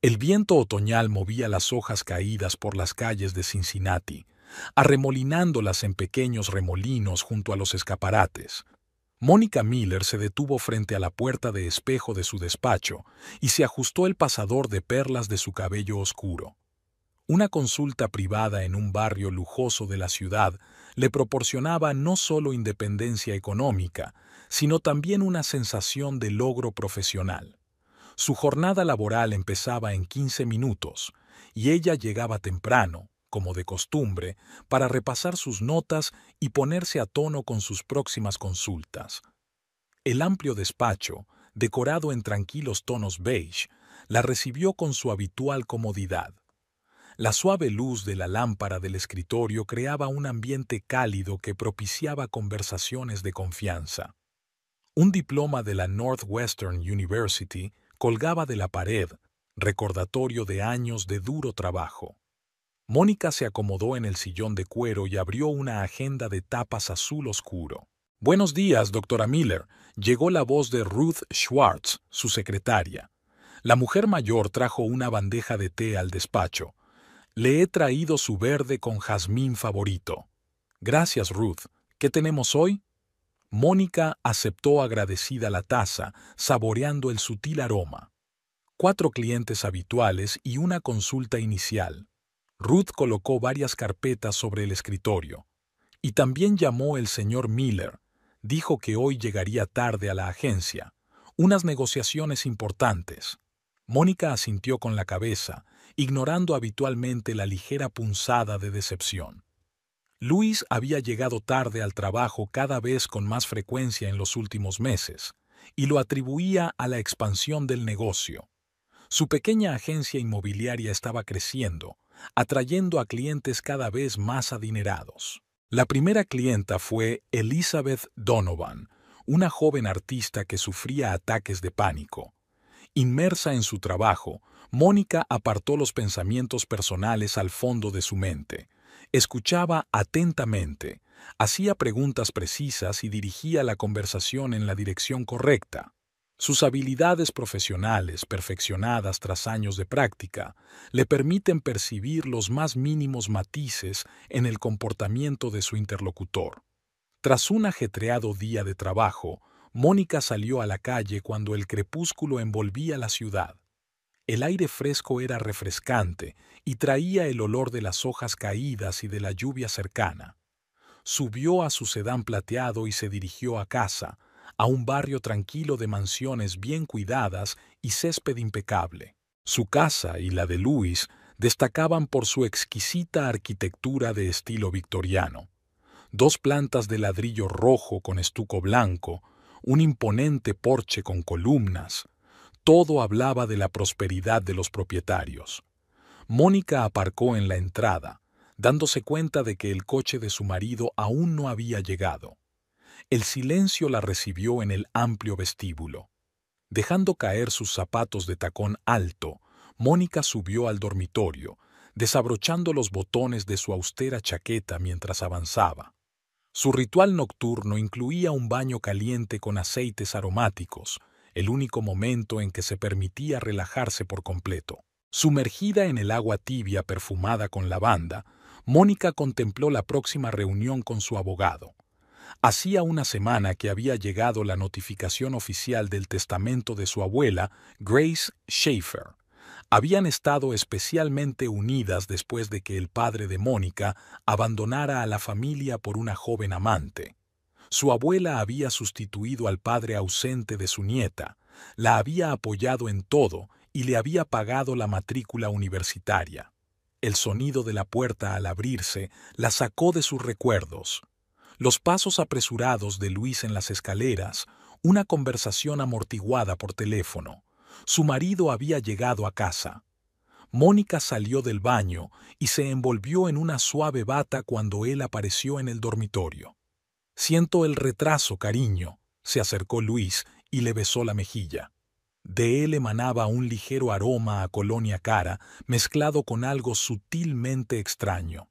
El viento otoñal movía las hojas caídas por las calles de Cincinnati, arremolinándolas en pequeños remolinos junto a los escaparates. Mónica Miller se detuvo frente a la puerta de espejo de su despacho y se ajustó el pasador de perlas de su cabello oscuro. Una consulta privada en un barrio lujoso de la ciudad le proporcionaba no solo independencia económica, sino también una sensación de logro profesional. Su jornada laboral empezaba en 15 minutos y ella llegaba temprano, como de costumbre, para repasar sus notas y ponerse a tono con sus próximas consultas. El amplio despacho, decorado en tranquilos tonos beige, la recibió con su habitual comodidad. La suave luz de la lámpara del escritorio creaba un ambiente cálido que propiciaba conversaciones de confianza. Un diploma de la Northwestern University colgaba de la pared, recordatorio de años de duro trabajo. Mónica se acomodó en el sillón de cuero y abrió una agenda de tapas azul oscuro. «Buenos días, doctora Miller», llegó la voz de Ruth Schwartz, su secretaria. La mujer mayor trajo una bandeja de té al despacho. «Le he traído su verde con jazmín favorito». «Gracias, Ruth. ¿Qué tenemos hoy?» Mónica aceptó agradecida la taza, saboreando el sutil aroma. 4 clientes habituales y una consulta inicial. Ruth colocó varias carpetas sobre el escritorio. Y también llamó el señor Miller. Dijo que hoy llegaría tarde a la agencia. Unas negociaciones importantes. Mónica asintió con la cabeza, ignorando habitualmente la ligera punzada de decepción. Luis había llegado tarde al trabajo cada vez con más frecuencia en los últimos meses, y lo atribuía a la expansión del negocio. Su pequeña agencia inmobiliaria estaba creciendo, atrayendo a clientes cada vez más adinerados. La primera clienta fue Elizabeth Donovan, una joven artista que sufría ataques de pánico. Inmersa en su trabajo, Mónica apartó los pensamientos personales al fondo de su mente. Escuchaba atentamente, hacía preguntas precisas y dirigía la conversación en la dirección correcta. Sus habilidades profesionales, perfeccionadas tras años de práctica, le permiten percibir los más mínimos matices en el comportamiento de su interlocutor. Tras un ajetreado día de trabajo, Mónica salió a la calle cuando el crepúsculo envolvía la ciudad. El aire fresco era refrescante y traía el olor de las hojas caídas y de la lluvia cercana. Subió a su sedán plateado y se dirigió a casa, a un barrio tranquilo de mansiones bien cuidadas y césped impecable. Su casa y la de Luis destacaban por su exquisita arquitectura de estilo victoriano. 2 plantas de ladrillo rojo con estuco blanco, un imponente porche con columnas. Todo hablaba de la prosperidad de los propietarios. Mónica aparcó en la entrada, dándose cuenta de que el coche de su marido aún no había llegado. El silencio la recibió en el amplio vestíbulo. Dejando caer sus zapatos de tacón alto, Mónica subió al dormitorio, desabrochando los botones de su austera chaqueta mientras avanzaba. Su ritual nocturno incluía un baño caliente con aceites aromáticos, el único momento en que se permitía relajarse por completo. Sumergida en el agua tibia perfumada con lavanda, Mónica contempló la próxima reunión con su abogado. Hacía una semana que había llegado la notificación oficial del testamento de su abuela, Grace Schaefer. Habían estado especialmente unidas después de que el padre de Mónica abandonara a la familia por una joven amante. Su abuela había sustituido al padre ausente de su nieta, la había apoyado en todo y le había pagado la matrícula universitaria. El sonido de la puerta al abrirse la sacó de sus recuerdos. Los pasos apresurados de Luis en las escaleras, una conversación amortiguada por teléfono. Su marido había llegado a casa. Mónica salió del baño y se envolvió en una suave bata cuando él apareció en el dormitorio. «Siento el retraso, cariño», se acercó Luis y le besó la mejilla. De él emanaba un ligero aroma a colonia cara mezclado con algo sutilmente extraño.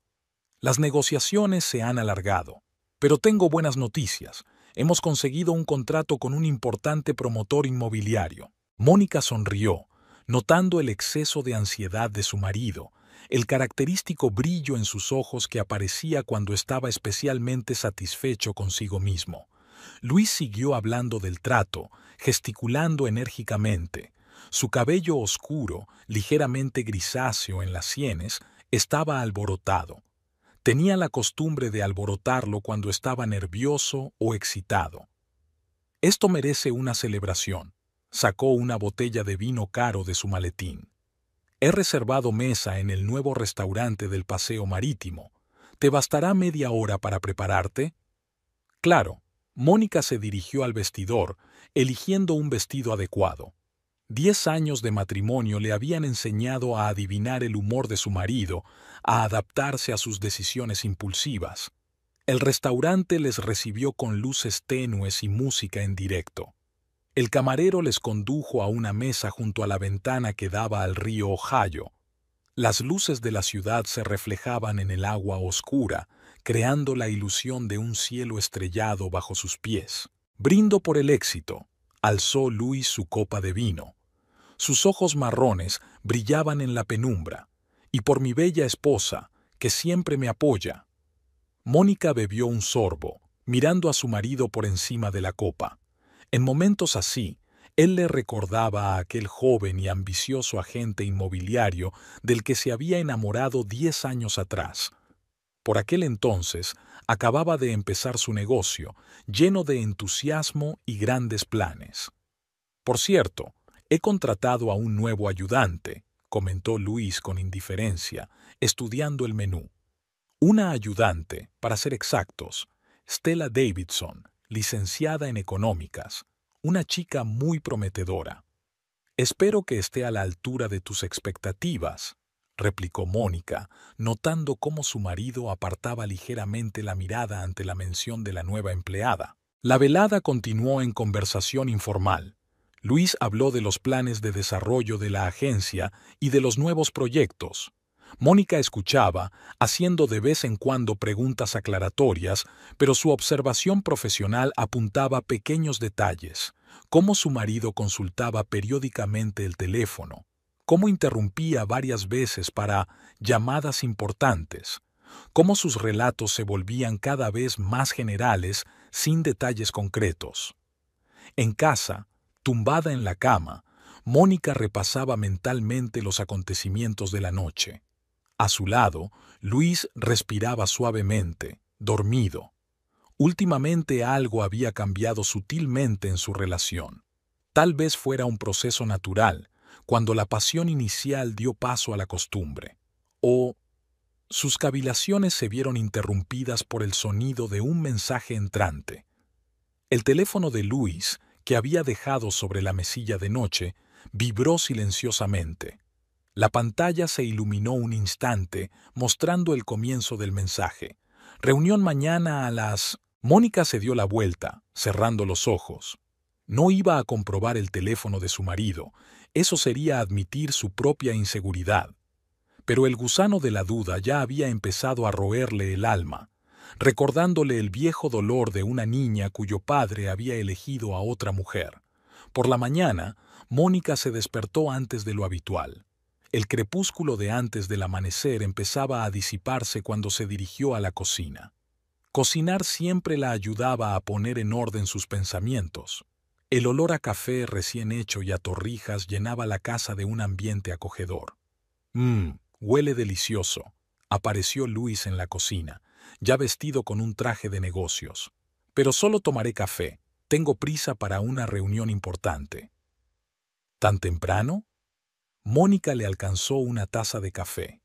«Las negociaciones se han alargado, pero tengo buenas noticias. Hemos conseguido un contrato con un importante promotor inmobiliario». Mónica sonrió. notando el exceso de ansiedad de su marido, el característico brillo en sus ojos que aparecía cuando estaba especialmente satisfecho consigo mismo. Luis siguió hablando del trato, gesticulando enérgicamente. Su cabello oscuro, ligeramente grisáceo en las sienes, estaba alborotado. Tenía la costumbre de alborotarlo cuando estaba nervioso o excitado. Esto merece una celebración. Sacó una botella de vino caro de su maletín. He reservado mesa en el nuevo restaurante del Paseo Marítimo. ¿Te bastará media hora para prepararte? Claro. Mónica se dirigió al vestidor, eligiendo un vestido adecuado. 10 años de matrimonio le habían enseñado a adivinar el humor de su marido, a adaptarse a sus decisiones impulsivas. El restaurante les recibió con luces tenues y música en directo. El camarero les condujo a una mesa junto a la ventana que daba al río Ohio. Las luces de la ciudad se reflejaban en el agua oscura, creando la ilusión de un cielo estrellado bajo sus pies. «Brindo por el éxito», alzó Luis su copa de vino. Sus ojos marrones brillaban en la penumbra. «Y por mi bella esposa, que siempre me apoya». Mónica bebió un sorbo, mirando a su marido por encima de la copa. En momentos así, él le recordaba a aquel joven y ambicioso agente inmobiliario del que se había enamorado 10 años atrás. Por aquel entonces, acababa de empezar su negocio, lleno de entusiasmo y grandes planes. «Por cierto, he contratado a un nuevo ayudante», comentó Luis con indiferencia, estudiando el menú. Una ayudante, para ser exactos, Stella Davidson, licenciada en económicas, una chica muy prometedora. «Espero que esté a la altura de tus expectativas», replicó Mónica, notando cómo su marido apartaba ligeramente la mirada ante la mención de la nueva empleada. La velada continuó en conversación informal. Luis habló de los planes de desarrollo de la agencia y de los nuevos proyectos. Mónica escuchaba, haciendo de vez en cuando preguntas aclaratorias, pero su observación profesional apuntaba pequeños detalles, cómo su marido consultaba periódicamente el teléfono, cómo interrumpía varias veces para llamadas importantes, cómo sus relatos se volvían cada vez más generales sin detalles concretos. En casa, tumbada en la cama, Mónica repasaba mentalmente los acontecimientos de la noche. A su lado, Luis respiraba suavemente, dormido. Últimamente algo había cambiado sutilmente en su relación. Tal vez fuera un proceso natural, cuando la pasión inicial dio paso a la costumbre. O sus cavilaciones se vieron interrumpidas por el sonido de un mensaje entrante. El teléfono de Luis, que había dejado sobre la mesilla de noche, vibró silenciosamente. La pantalla se iluminó un instante, mostrando el comienzo del mensaje. «Reunión mañana a las...». Mónica se dio la vuelta, cerrando los ojos. No iba a comprobar el teléfono de su marido. Eso sería admitir su propia inseguridad. Pero el gusano de la duda ya había empezado a roerle el alma, recordándole el viejo dolor de una niña cuyo padre había elegido a otra mujer. Por la mañana, Mónica se despertó antes de lo habitual. El crepúsculo de antes del amanecer empezaba a disiparse cuando se dirigió a la cocina. Cocinar siempre la ayudaba a poner en orden sus pensamientos. El olor a café recién hecho y a torrijas llenaba la casa de un ambiente acogedor. Huele delicioso», apareció Luis en la cocina, ya vestido con un traje de negocios. «Pero solo tomaré café. Tengo prisa para una reunión importante». «¿Tan temprano?». Mónica le alcanzó una taza de café.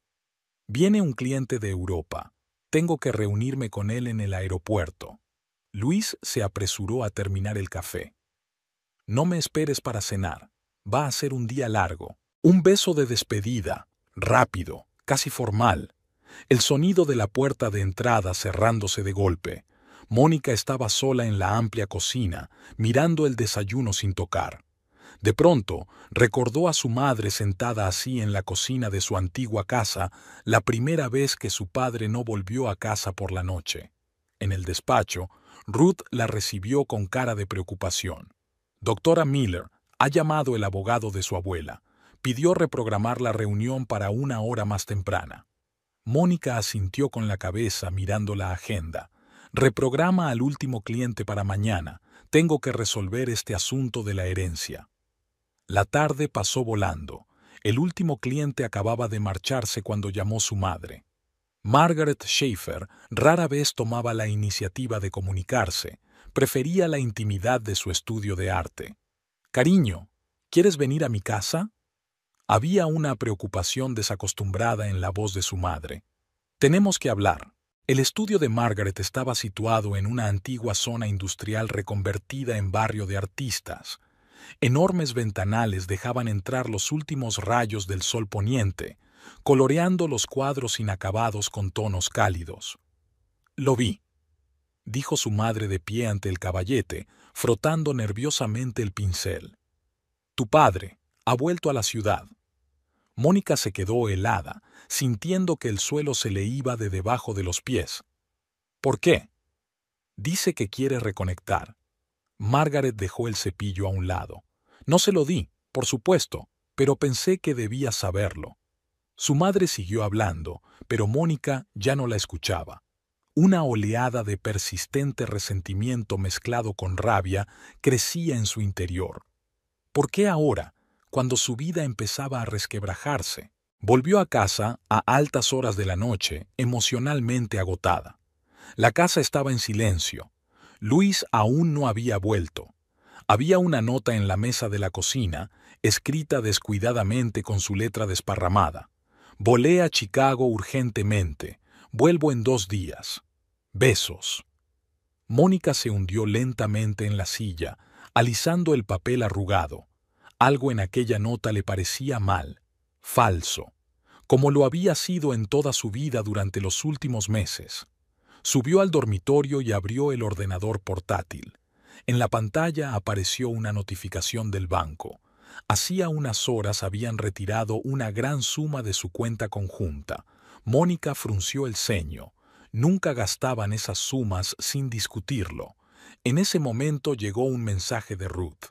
«Viene un cliente de Europa. Tengo que reunirme con él en el aeropuerto». Luis se apresuró a terminar el café. «No me esperes para cenar. Va a ser un día largo». Un beso de despedida, rápido, casi formal. El sonido de la puerta de entrada cerrándose de golpe. Mónica estaba sola en la amplia cocina, mirando el desayuno sin tocar. De pronto, recordó a su madre sentada así en la cocina de su antigua casa la primera vez que su padre no volvió a casa por la noche. En el despacho, Ruth la recibió con cara de preocupación. «Doctora Miller, ha llamado el abogado de su abuela. Pidió reprogramar la reunión para una hora más temprana. Mónica asintió con la cabeza mirando la agenda. Reprograma al último cliente para mañana. Tengo que resolver este asunto de la herencia. La tarde pasó volando. El último cliente acababa de marcharse cuando llamó su madre. Margaret Schaefer rara vez tomaba la iniciativa de comunicarse. Prefería la intimidad de su estudio de arte. «Cariño, ¿quieres venir a mi casa?» Había una preocupación desacostumbrada en la voz de su madre. «Tenemos que hablar». El estudio de Margaret estaba situado en una antigua zona industrial reconvertida en barrio de artistas. Enormes ventanales dejaban entrar los últimos rayos del sol poniente, coloreando los cuadros inacabados con tonos cálidos. «Lo vi», dijo su madre de pie ante el caballete, frotando nerviosamente el pincel. «Tu padre ha vuelto a la ciudad». Mónica se quedó helada, sintiendo que el suelo se le iba de debajo de los pies. «¿Por qué?» «Dice que quiere reconectar». Margaret dejó el cepillo a un lado. «No se lo di, por supuesto, pero pensé que debía saberlo». Su madre siguió hablando, pero Mónica ya no la escuchaba. Una oleada de persistente resentimiento mezclado con rabia crecía en su interior. ¿Por qué ahora, cuando su vida empezaba a resquebrajarse? Volvió a casa a altas horas de la noche, emocionalmente agotada. La casa estaba en silencio. Luis aún no había vuelto. Había una nota en la mesa de la cocina, escrita descuidadamente con su letra desparramada. «Volé a Chicago urgentemente. Vuelvo en 2 días. Besos». Mónica se hundió lentamente en la silla, alisando el papel arrugado. Algo en aquella nota le parecía mal, falso, como lo había sido en toda su vida durante los últimos meses. Subió al dormitorio y abrió el ordenador portátil. En la pantalla apareció una notificación del banco. Hacía unas horas habían retirado una gran suma de su cuenta conjunta. Mónica frunció el ceño. Nunca gastaban esas sumas sin discutirlo. En ese momento llegó un mensaje de Ruth.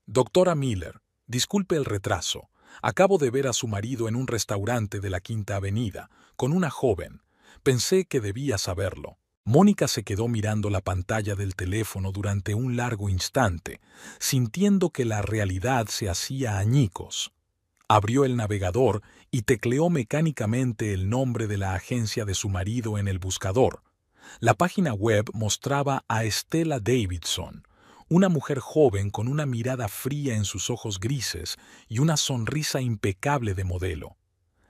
«Doctora Miller, disculpe el retraso. Acabo de ver a su marido en un restaurante de la Quinta Avenida, con una joven. Pensé que debía saberlo». Mónica se quedó mirando la pantalla del teléfono durante un largo instante, sintiendo que la realidad se hacía añicos. Abrió el navegador y tecleó mecánicamente el nombre de la agencia de su marido en el buscador. La página web mostraba a Stella Davidson, una mujer joven con una mirada fría en sus ojos grises y una sonrisa impecable de modelo.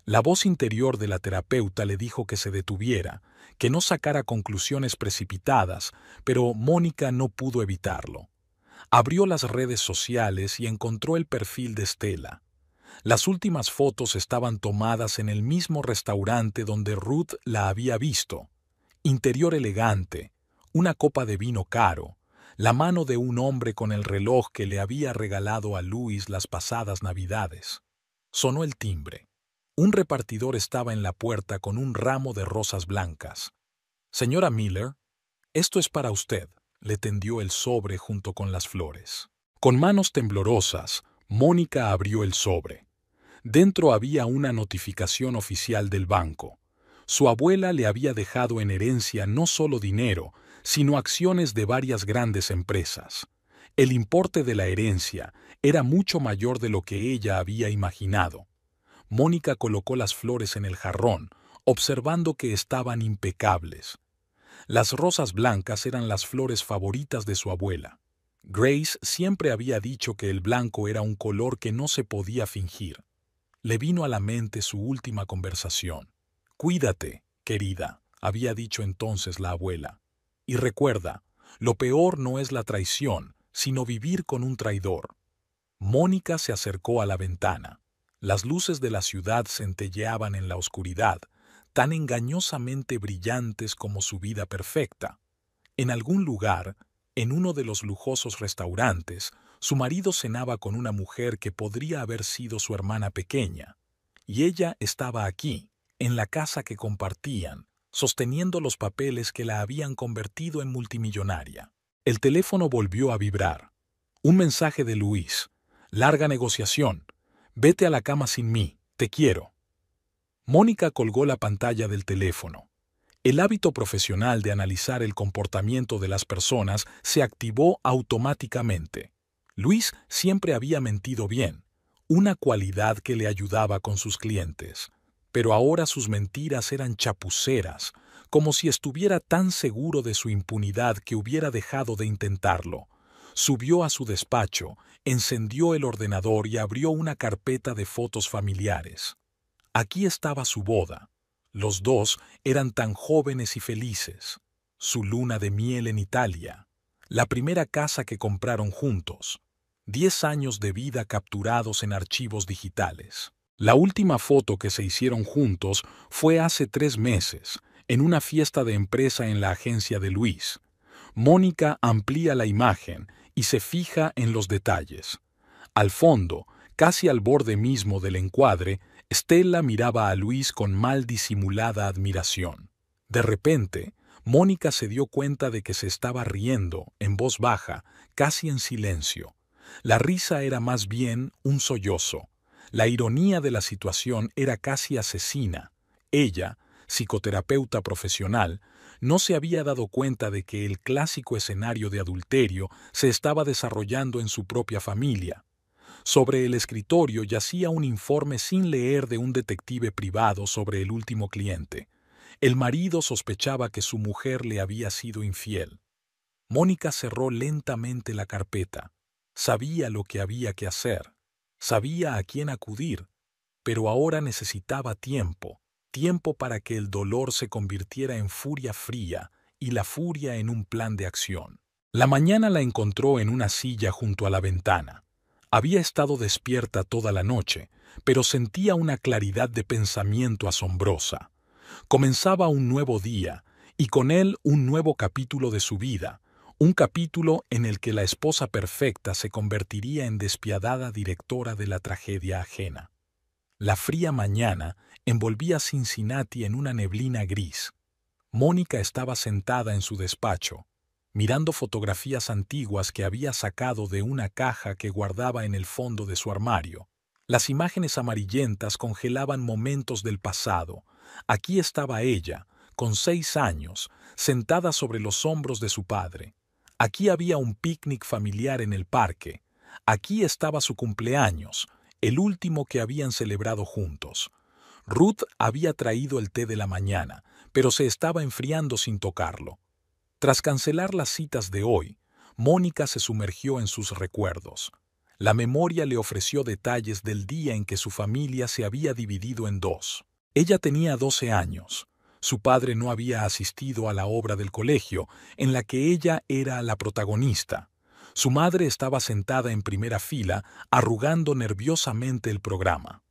La voz interior de la terapeuta le dijo que se detuviera, que no sacara conclusiones precipitadas, pero Mónica no pudo evitarlo. Abrió las redes sociales y encontró el perfil de Stella. Las últimas fotos estaban tomadas en el mismo restaurante donde Ruth la había visto. Interior elegante, una copa de vino caro, la mano de un hombre con el reloj que le había regalado a Luis las pasadas Navidades. Sonó el timbre. Un repartidor estaba en la puerta con un ramo de rosas blancas. «Señora Miller, esto es para usted», le tendió el sobre junto con las flores. Con manos temblorosas, Mónica abrió el sobre. Dentro había una notificación oficial del banco. Su abuela le había dejado en herencia no solo dinero, sino acciones de varias grandes empresas. El importe de la herencia era mucho mayor de lo que ella había imaginado. Mónica colocó las flores en el jarrón, observando que estaban impecables. Las rosas blancas eran las flores favoritas de su abuela. Grace siempre había dicho que el blanco era un color que no se podía fingir. Le vino a la mente su última conversación. «Cuídate, querida», había dicho entonces la abuela. «Y recuerda, lo peor no es la traición, sino vivir con un traidor». Mónica se acercó a la ventana. Las luces de la ciudad centelleaban en la oscuridad, tan engañosamente brillantes como su vida perfecta. En algún lugar, en uno de los lujosos restaurantes, su marido cenaba con una mujer que podría haber sido su hermana pequeña. Y ella estaba aquí, en la casa que compartían, sosteniendo los papeles que la habían convertido en multimillonaria. El teléfono volvió a vibrar. Un mensaje de Luis. «Larga negociación. Vete a la cama sin mí, te quiero. Mónica colgó la pantalla del teléfono. El hábito profesional de analizar el comportamiento de las personas se activó automáticamente. Luis siempre había mentido bien, una cualidad que le ayudaba con sus clientes. Pero ahora sus mentiras eran chapuceras, como si estuviera tan seguro de su impunidad que hubiera dejado de intentarlo. Subió a su despacho, encendió el ordenador y abrió una carpeta de fotos familiares. Aquí estaba su boda. Los dos eran tan jóvenes y felices. Su luna de miel en Italia. La primera casa que compraron juntos. 10 años de vida capturados en archivos digitales. La última foto que se hicieron juntos fue hace 3 meses, en una fiesta de empresa en la agencia de Luis. Mónica amplía la imagen y se fija en los detalles. Al fondo, casi al borde mismo del encuadre, Stella miraba a Luis con mal disimulada admiración. De repente, Mónica se dio cuenta de que se estaba riendo, en voz baja, casi en silencio. La risa era más bien un sollozo. La ironía de la situación era casi asesina. Ella, psicoterapeuta profesional, no se había dado cuenta de que el clásico escenario de adulterio se estaba desarrollando en su propia familia. Sobre el escritorio yacía un informe sin leer de un detective privado sobre el último cliente. El marido sospechaba que su mujer le había sido infiel. Mónica cerró lentamente la carpeta. Sabía lo que había que hacer. Sabía a quién acudir. Pero ahora necesitaba tiempo. Tiempo para que el dolor se convirtiera en furia fría y la furia en un plan de acción. La mañana la encontró en una silla junto a la ventana. Había estado despierta toda la noche, pero sentía una claridad de pensamiento asombrosa. Comenzaba un nuevo día, y con él un nuevo capítulo de su vida, un capítulo en el que la esposa perfecta se convertiría en despiadada directora de la tragedia ajena. La fría mañana envolvía Cincinnati en una neblina gris. Mónica estaba sentada en su despacho, mirando fotografías antiguas que había sacado de una caja que guardaba en el fondo de su armario. Las imágenes amarillentas congelaban momentos del pasado. Aquí estaba ella, con 6 años, sentada sobre los hombros de su padre. Aquí había un picnic familiar en el parque. Aquí estaba su cumpleaños, el último que habían celebrado juntos. Ruth había traído el té de la mañana, pero se estaba enfriando sin tocarlo. Tras cancelar las citas de hoy, Mónica se sumergió en sus recuerdos. La memoria le ofreció detalles del día en que su familia se había dividido en dos. Ella tenía 12 años. Su padre no había asistido a la obra del colegio, en la que ella era la protagonista. Su madre estaba sentada en primera fila, arrugando nerviosamente el programa.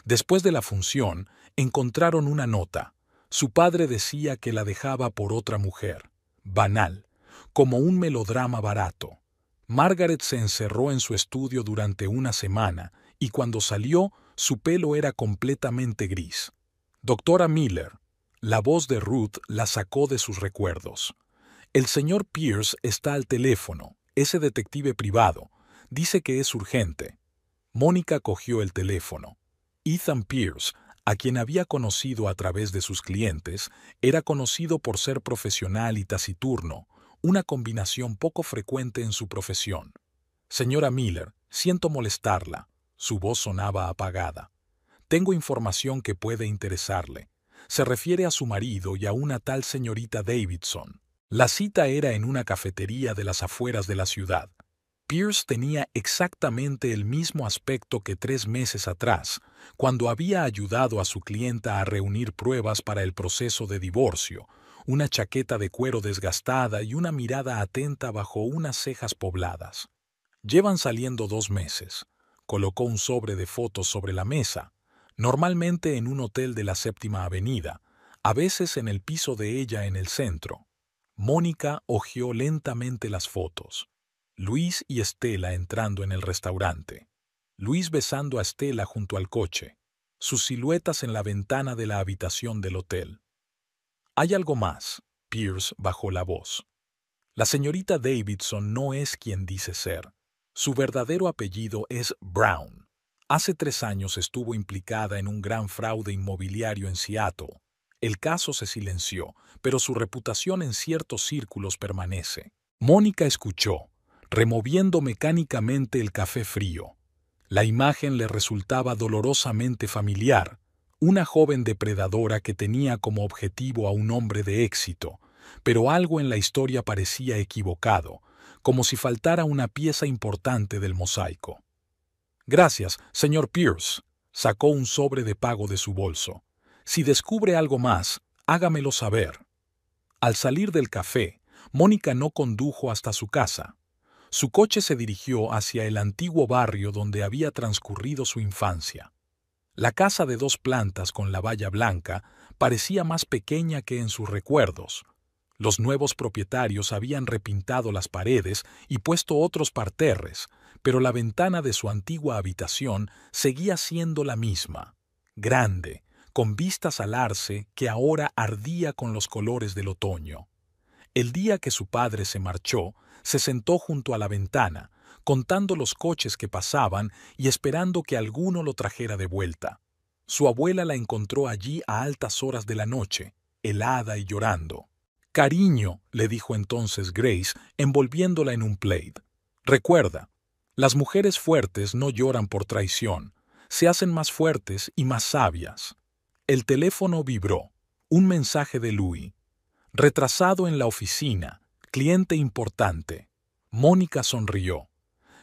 Después de la función, encontraron una nota. Su padre decía que la dejaba por otra mujer. Banal, como un melodrama barato. Margaret se encerró en su estudio durante una semana y cuando salió, su pelo era completamente gris. Doctora Miller, la voz de Ruth la sacó de sus recuerdos. El señor Pierce está al teléfono, ese detective privado. Dice que es urgente. Mónica cogió el teléfono. Ethan Pierce, a quien había conocido a través de sus clientes, era conocido por ser profesional y taciturno, una combinación poco frecuente en su profesión. Señora Miller, siento molestarla. Su voz sonaba apagada. Tengo información que puede interesarle. Se refiere a su marido y a una tal señorita Davidson. La cita era en una cafetería de las afueras de la ciudad. Pierce tenía exactamente el mismo aspecto que 3 meses atrás, cuando había ayudado a su clienta a reunir pruebas para el proceso de divorcio, una chaqueta de cuero desgastada y una mirada atenta bajo unas cejas pobladas. Llevan saliendo 2 meses. Colocó un sobre de fotos sobre la mesa, normalmente en un hotel de la Séptima Avenida, a veces en el piso de ella en el centro. Mónica hojeó lentamente las fotos. Luis y Stella entrando en el restaurante. Luis besando a Stella junto al coche. Sus siluetas en la ventana de la habitación del hotel. Hay algo más. Pierce bajó la voz. La señorita Davidson no es quien dice ser. Su verdadero apellido es Brown. Hace 3 años estuvo implicada en un gran fraude inmobiliario en Seattle. El caso se silenció, pero su reputación en ciertos círculos permanece. Mónica escuchó, removiendo mecánicamente el café frío. La imagen le resultaba dolorosamente familiar. Una joven depredadora que tenía como objetivo a un hombre de éxito, pero algo en la historia parecía equivocado, como si faltara una pieza importante del mosaico. Gracias, señor Pierce. Sacó un sobre de pago de su bolso. Si descubre algo más, hágamelo saber. Al salir del café, Mónica no condujo hasta su casa. Su coche se dirigió hacia el antiguo barrio donde había transcurrido su infancia. La casa de 2 plantas con la valla blanca parecía más pequeña que en sus recuerdos. Los nuevos propietarios habían repintado las paredes y puesto otros parterres, pero la ventana de su antigua habitación seguía siendo la misma, grande, con vistas al arce que ahora ardía con los colores del otoño. El día que su padre se marchó, se sentó junto a la ventana, contando los coches que pasaban y esperando que alguno lo trajera de vuelta. Su abuela la encontró allí a altas horas de la noche, helada y llorando. «Cariño», le dijo entonces Grace, envolviéndola en un plaid. «Recuerda, las mujeres fuertes no lloran por traición, se hacen más fuertes y más sabias». El teléfono vibró. Un mensaje de Louis. «Retrasado en la oficina. Cliente importante». Mónica sonrió.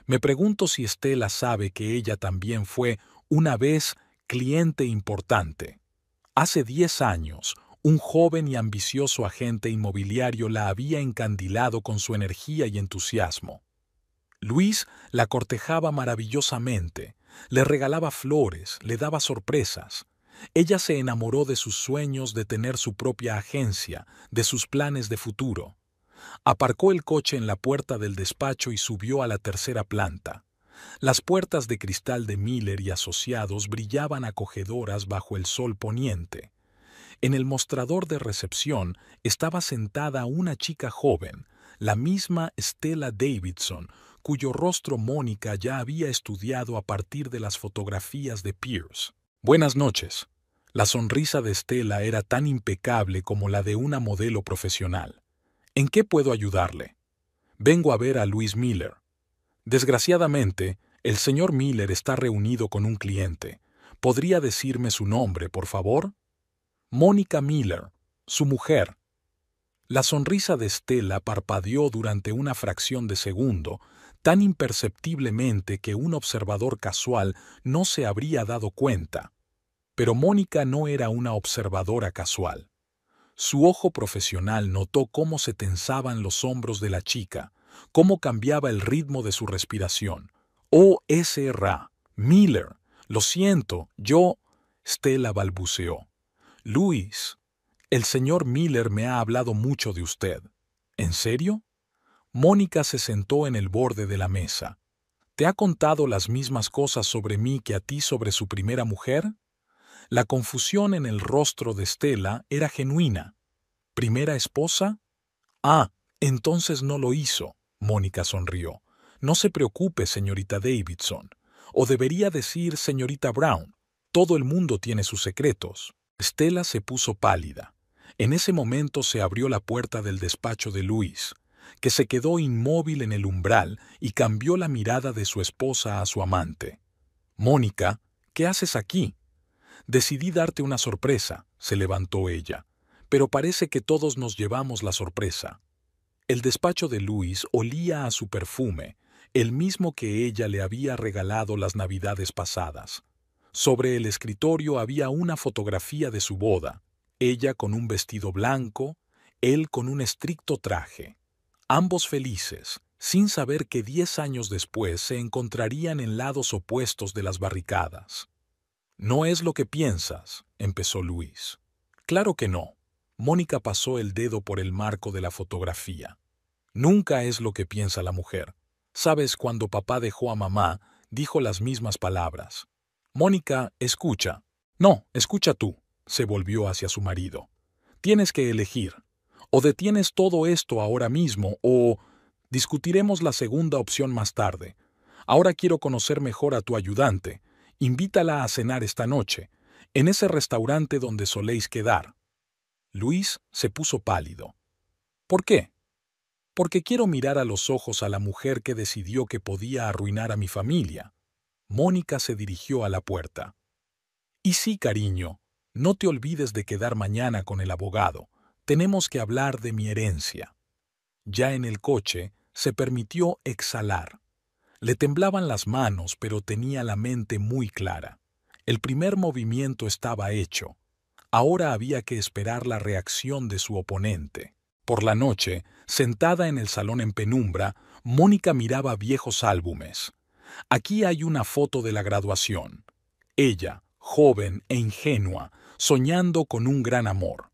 «Me pregunto si Stella sabe que ella también fue, una vez, cliente importante. Hace 10 años, un joven y ambicioso agente inmobiliario la había encandilado con su energía y entusiasmo. Luis la cortejaba maravillosamente, le regalaba flores, le daba sorpresas. Ella se enamoró de sus sueños de tener su propia agencia, de sus planes de futuro. Aparcó el coche en la puerta del despacho y subió a la 3ª planta. Las puertas de cristal de Miller y Asociados brillaban acogedoras bajo el sol poniente. En el mostrador de recepción estaba sentada una chica joven, la misma Stella Davidson, cuyo rostro Mónica ya había estudiado a partir de las fotografías de Pierce. «Buenas noches». La sonrisa de Stella era tan impecable como la de una modelo profesional. «¿En qué puedo ayudarle?» «Vengo a ver a Louis Miller». «Desgraciadamente, el señor Miller está reunido con un cliente. ¿Podría decirme su nombre, por favor?» «Mónica Miller, su mujer». La sonrisa de Stella parpadeó durante una fracción de segundo, tan imperceptiblemente que un observador casual no se habría dado cuenta. Pero Mónica no era una observadora casual. Su ojo profesional notó cómo se tensaban los hombros de la chica, cómo cambiaba el ritmo de su respiración. «Oh, Sr. Miller, lo siento, yo...» Stella balbuceó. «Luis, el señor Miller me ha hablado mucho de usted». «¿En serio?» Mónica se sentó en el borde de la mesa. «¿Te ha contado las mismas cosas sobre mí que a ti sobre su primera mujer?» La confusión en el rostro de Stella era genuina. «¿Primera esposa?» «Ah, entonces no lo hizo», Mónica sonrió. «No se preocupe, señorita Davidson. O debería decir señorita Brown. Todo el mundo tiene sus secretos». Stella se puso pálida. En ese momento se abrió la puerta del despacho de Luis, que se quedó inmóvil en el umbral y cambió la mirada de su esposa a su amante. «Mónica, ¿qué haces aquí?» «Decidí darte una sorpresa», se levantó ella, «pero parece que todos nos llevamos la sorpresa». El despacho de Luis olía a su perfume, el mismo que ella le había regalado las navidades pasadas. Sobre el escritorio había una fotografía de su boda, ella con un vestido blanco, él con un estricto traje. Ambos felices, sin saber que 10 años después se encontrarían en lados opuestos de las barricadas. «No es lo que piensas», empezó Luis. «Claro que no». Mónica pasó el dedo por el marco de la fotografía. «Nunca es lo que piensa la mujer. Sabes, cuando papá dejó a mamá, dijo las mismas palabras. Mónica, escucha». «No, escucha tú», se volvió hacia su marido. «Tienes que elegir. O detienes todo esto ahora mismo o... discutiremos la segunda opción más tarde. Ahora quiero conocer mejor a tu ayudante, Invítala a cenar esta noche, en ese restaurante donde soléis quedar. Luis se puso pálido. ¿Por qué? Porque quiero mirar a los ojos a la mujer que decidió que podía arruinar a mi familia. Mónica se dirigió a la puerta. Y sí, cariño, no te olvides de quedar mañana con el abogado. Tenemos que hablar de mi herencia. Ya en el coche, se permitió exhalar. Le temblaban las manos, pero tenía la mente muy clara. El primer movimiento estaba hecho. Ahora había que esperar la reacción de su oponente. Por la noche, sentada en el salón en penumbra, Mónica miraba viejos álbumes. Aquí hay una foto de la graduación. Ella, joven e ingenua, soñando con un gran amor.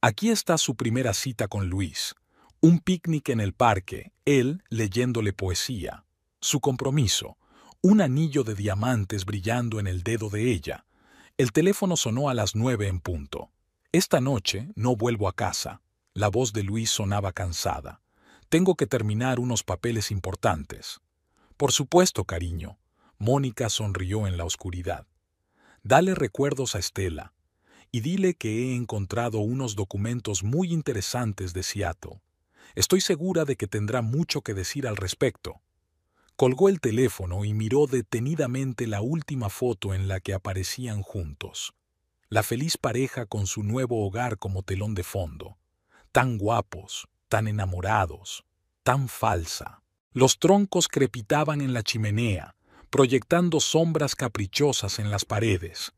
Aquí está su primera cita con Luis. Un picnic en el parque, él leyéndole poesía. Su compromiso, un anillo de diamantes brillando en el dedo de ella. El teléfono sonó a las 9 en punto. Esta noche no vuelvo a casa. La voz de Luis sonaba cansada. Tengo que terminar unos papeles importantes. Por supuesto, cariño. Mónica sonrió en la oscuridad. Dale recuerdos a Estela y dile que he encontrado unos documentos muy interesantes de Seattle. Estoy segura de que tendrá mucho que decir al respecto. Colgó el teléfono y miró detenidamente la última foto en la que aparecían juntos. La feliz pareja con su nuevo hogar como telón de fondo. Tan guapos, tan enamorados, tan falsa. Los troncos crepitaban en la chimenea, proyectando sombras caprichosas en las paredes.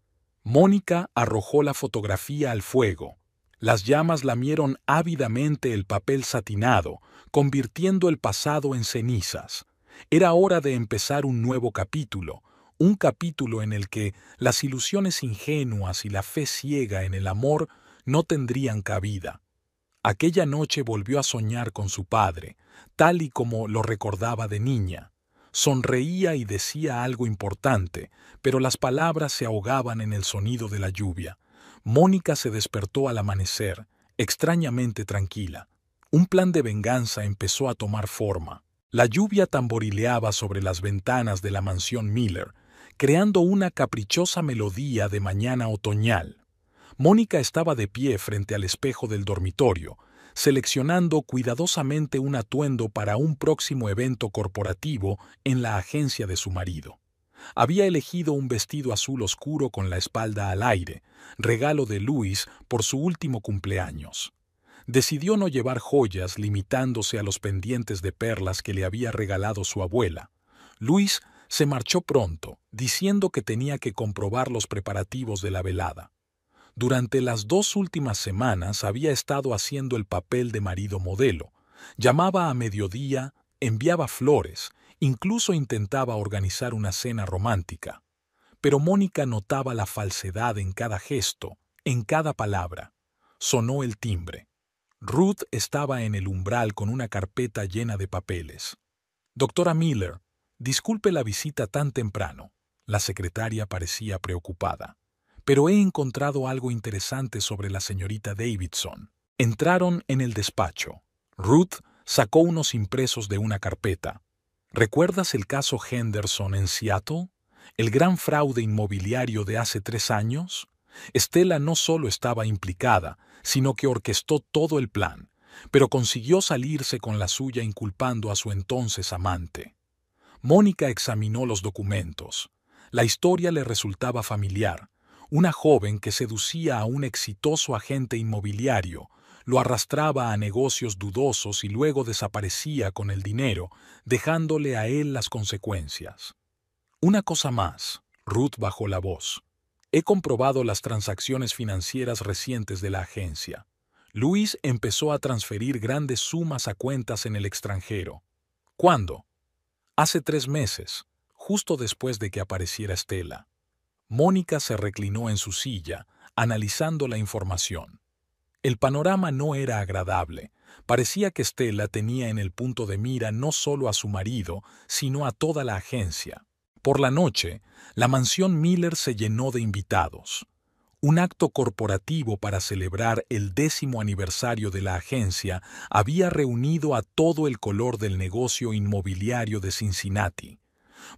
Mónica arrojó la fotografía al fuego. Las llamas lamieron ávidamente el papel satinado, convirtiendo el pasado en cenizas. Era hora de empezar un nuevo capítulo, un capítulo en el que las ilusiones ingenuas y la fe ciega en el amor no tendrían cabida. Aquella noche volvió a soñar con su padre, tal y como lo recordaba de niña. Sonreía y decía algo importante, pero las palabras se ahogaban en el sonido de la lluvia. Mónica se despertó al amanecer, extrañamente tranquila. Un plan de venganza empezó a tomar forma. La lluvia tamborileaba sobre las ventanas de la mansión Miller, creando una caprichosa melodía de mañana otoñal. Mónica estaba de pie frente al espejo del dormitorio, seleccionando cuidadosamente un atuendo para un próximo evento corporativo en la agencia de su marido. Había elegido un vestido azul oscuro con la espalda al aire, regalo de Luis por su último cumpleaños. Decidió no llevar joyas, limitándose a los pendientes de perlas que le había regalado su abuela. Luis se marchó pronto, diciendo que tenía que comprobar los preparativos de la velada. Durante las 2 últimas semanas había estado haciendo el papel de marido modelo. Llamaba a mediodía, enviaba flores, incluso intentaba organizar una cena romántica. Pero Mónica notaba la falsedad en cada gesto, en cada palabra. Sonó el timbre. Ruth estaba en el umbral con una carpeta llena de papeles. «Doctora Miller, disculpe la visita tan temprano». La secretaria parecía preocupada. «Pero he encontrado algo interesante sobre la señorita Davidson». Entraron en el despacho. Ruth sacó unos impresos de una carpeta. «¿Recuerdas el caso Henderson en Seattle? ¿El gran fraude inmobiliario de hace 3 años? Estela no solo estaba implicada, sino que orquestó todo el plan, pero consiguió salirse con la suya inculpando a su entonces amante». Mónica examinó los documentos. La historia le resultaba familiar. Una joven que seducía a un exitoso agente inmobiliario, lo arrastraba a negocios dudosos y luego desaparecía con el dinero, dejándole a él las consecuencias. «Una cosa más», Ruth bajó la voz. «He comprobado las transacciones financieras recientes de la agencia. Luis empezó a transferir grandes sumas a cuentas en el extranjero». «¿Cuándo?» «Hace 3 meses, justo después de que apareciera Estela». Mónica se reclinó en su silla, analizando la información. El panorama no era agradable. Parecía que Estela tenía en el punto de mira no solo a su marido, sino a toda la agencia. Por la noche, la mansión Miller se llenó de invitados. Un acto corporativo para celebrar el 10º aniversario de la agencia había reunido a todo el color del negocio inmobiliario de Cincinnati.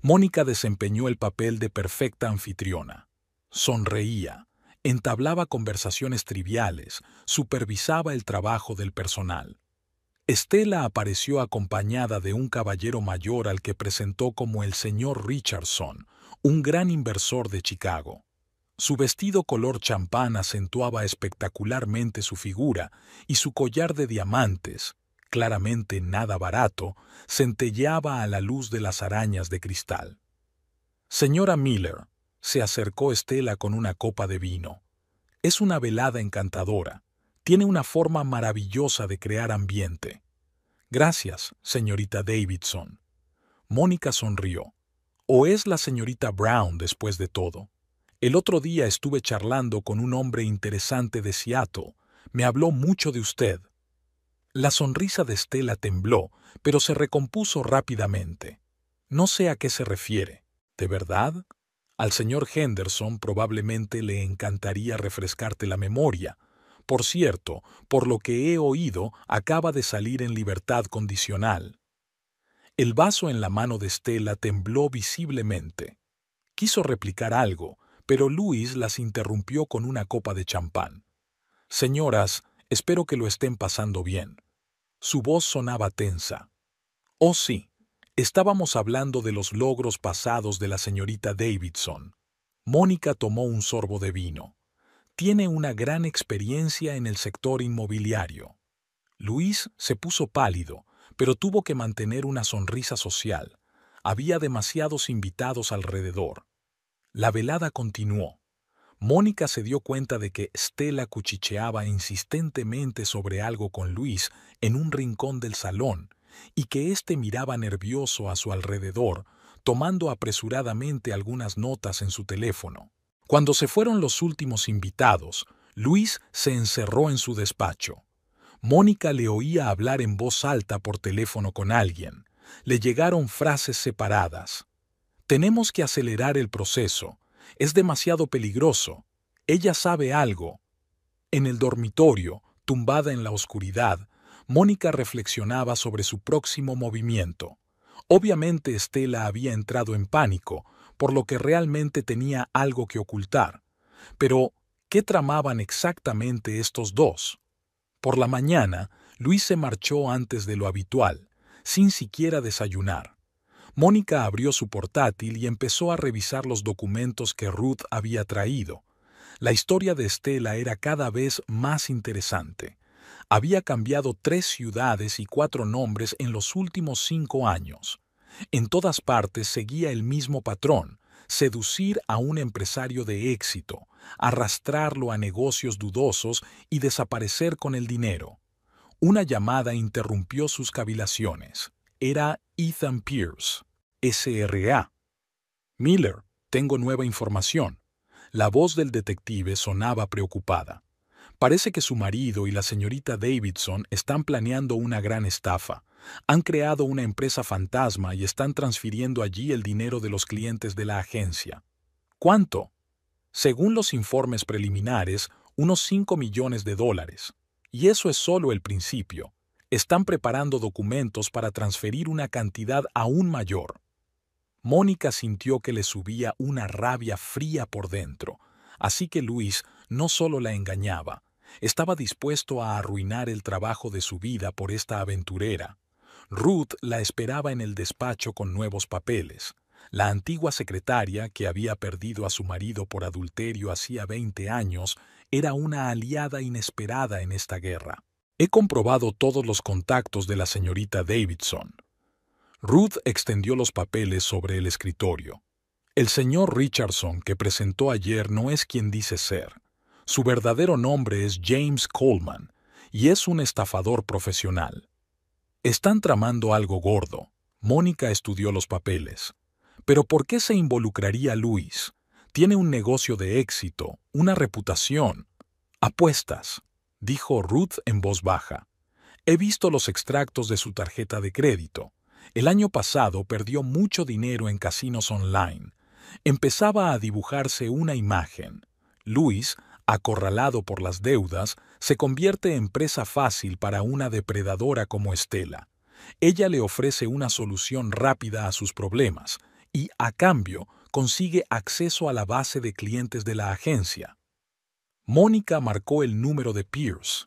Mónica desempeñó el papel de perfecta anfitriona. Sonreía, entablaba conversaciones triviales, supervisaba el trabajo del personal. Estela apareció acompañada de un caballero mayor al que presentó como el señor Richardson, un gran inversor de Chicago. Su vestido color champán acentuaba espectacularmente su figura y su collar de diamantes, claramente nada barato, centelleaba a la luz de las arañas de cristal. Señora Miller, se acercó Estela con una copa de vino. Es una velada encantadora. Tiene una forma maravillosa de crear ambiente. Gracias, señorita Davidson. Mónica sonrió. ¿O es la señorita Brown después de todo? El otro día estuve charlando con un hombre interesante de Seattle. Me habló mucho de usted. La sonrisa de Estela tembló, pero se recompuso rápidamente. No sé a qué se refiere. ¿De verdad? Al señor Henderson probablemente le encantaría refrescarte la memoria. Por cierto, por lo que he oído, acaba de salir en libertad condicional. El vaso en la mano de Estela tembló visiblemente. Quiso replicar algo, pero Luis las interrumpió con una copa de champán. Señoras, espero que lo estén pasando bien. Su voz sonaba tensa. Oh sí, estábamos hablando de los logros pasados de la señorita Davidson. Mónica tomó un sorbo de vino. Tiene una gran experiencia en el sector inmobiliario. Luis se puso pálido, pero tuvo que mantener una sonrisa social. Había demasiados invitados alrededor. La velada continuó. Mónica se dio cuenta de que Stella cuchicheaba insistentemente sobre algo con Luis en un rincón del salón y que éste miraba nervioso a su alrededor, tomando apresuradamente algunas notas en su teléfono. Cuando se fueron los últimos invitados, Luis se encerró en su despacho. Mónica le oía hablar en voz alta por teléfono con alguien. Le llegaron frases separadas. Tenemos que acelerar el proceso. Es demasiado peligroso. Ella sabe algo. En el dormitorio, tumbada en la oscuridad, Mónica reflexionaba sobre su próximo movimiento. Obviamente Estela había entrado en pánico, por lo que realmente tenía algo que ocultar. Pero, ¿qué tramaban exactamente estos dos? Por la mañana, Luis se marchó antes de lo habitual, sin siquiera desayunar. Mónica abrió su portátil y empezó a revisar los documentos que Ruth había traído. La historia de Estela era cada vez más interesante. Había cambiado 3 ciudades y 4 nombres en los últimos 5 años. En todas partes seguía el mismo patrón: seducir a un empresario de éxito, arrastrarlo a negocios dudosos y desaparecer con el dinero. Una llamada interrumpió sus cavilaciones. Era Ethan Pierce, SRA. Miller, tengo nueva información. La voz del detective sonaba preocupada. Parece que su marido y la señorita Davidson están planeando una gran estafa. Han creado una empresa fantasma y están transfiriendo allí el dinero de los clientes de la agencia. ¿Cuánto? Según los informes preliminares, unos $5 millones. Y eso es solo el principio. Están preparando documentos para transferir una cantidad aún mayor. Mónica sintió que le subía una rabia fría por dentro, así que Luis no solo la engañaba, estaba dispuesto a arruinar el trabajo de su vida por esta aventurera. Ruth la esperaba en el despacho con nuevos papeles. La antigua secretaria, que había perdido a su marido por adulterio hacía 20 años, era una aliada inesperada en esta guerra. He comprobado todos los contactos de la señorita Davidson. Ruth extendió los papeles sobre el escritorio. El señor Richardson que presentó ayer no es quien dice ser. Su verdadero nombre es James Coleman, y es un estafador profesional. Están tramando algo gordo. Mónica estudió los papeles. ¿Pero por qué se involucraría Luis? Tiene un negocio de éxito, una reputación. Apuestas, dijo Ruth en voz baja. He visto los extractos de su tarjeta de crédito. El año pasado perdió mucho dinero en casinos online. Empezaba a dibujarse una imagen. Luis, acorralado por las deudas, se convierte en presa fácil para una depredadora como Estela. Ella le ofrece una solución rápida a sus problemas, y, a cambio, consigue acceso a la base de clientes de la agencia. Mónica marcó el número de Pierce.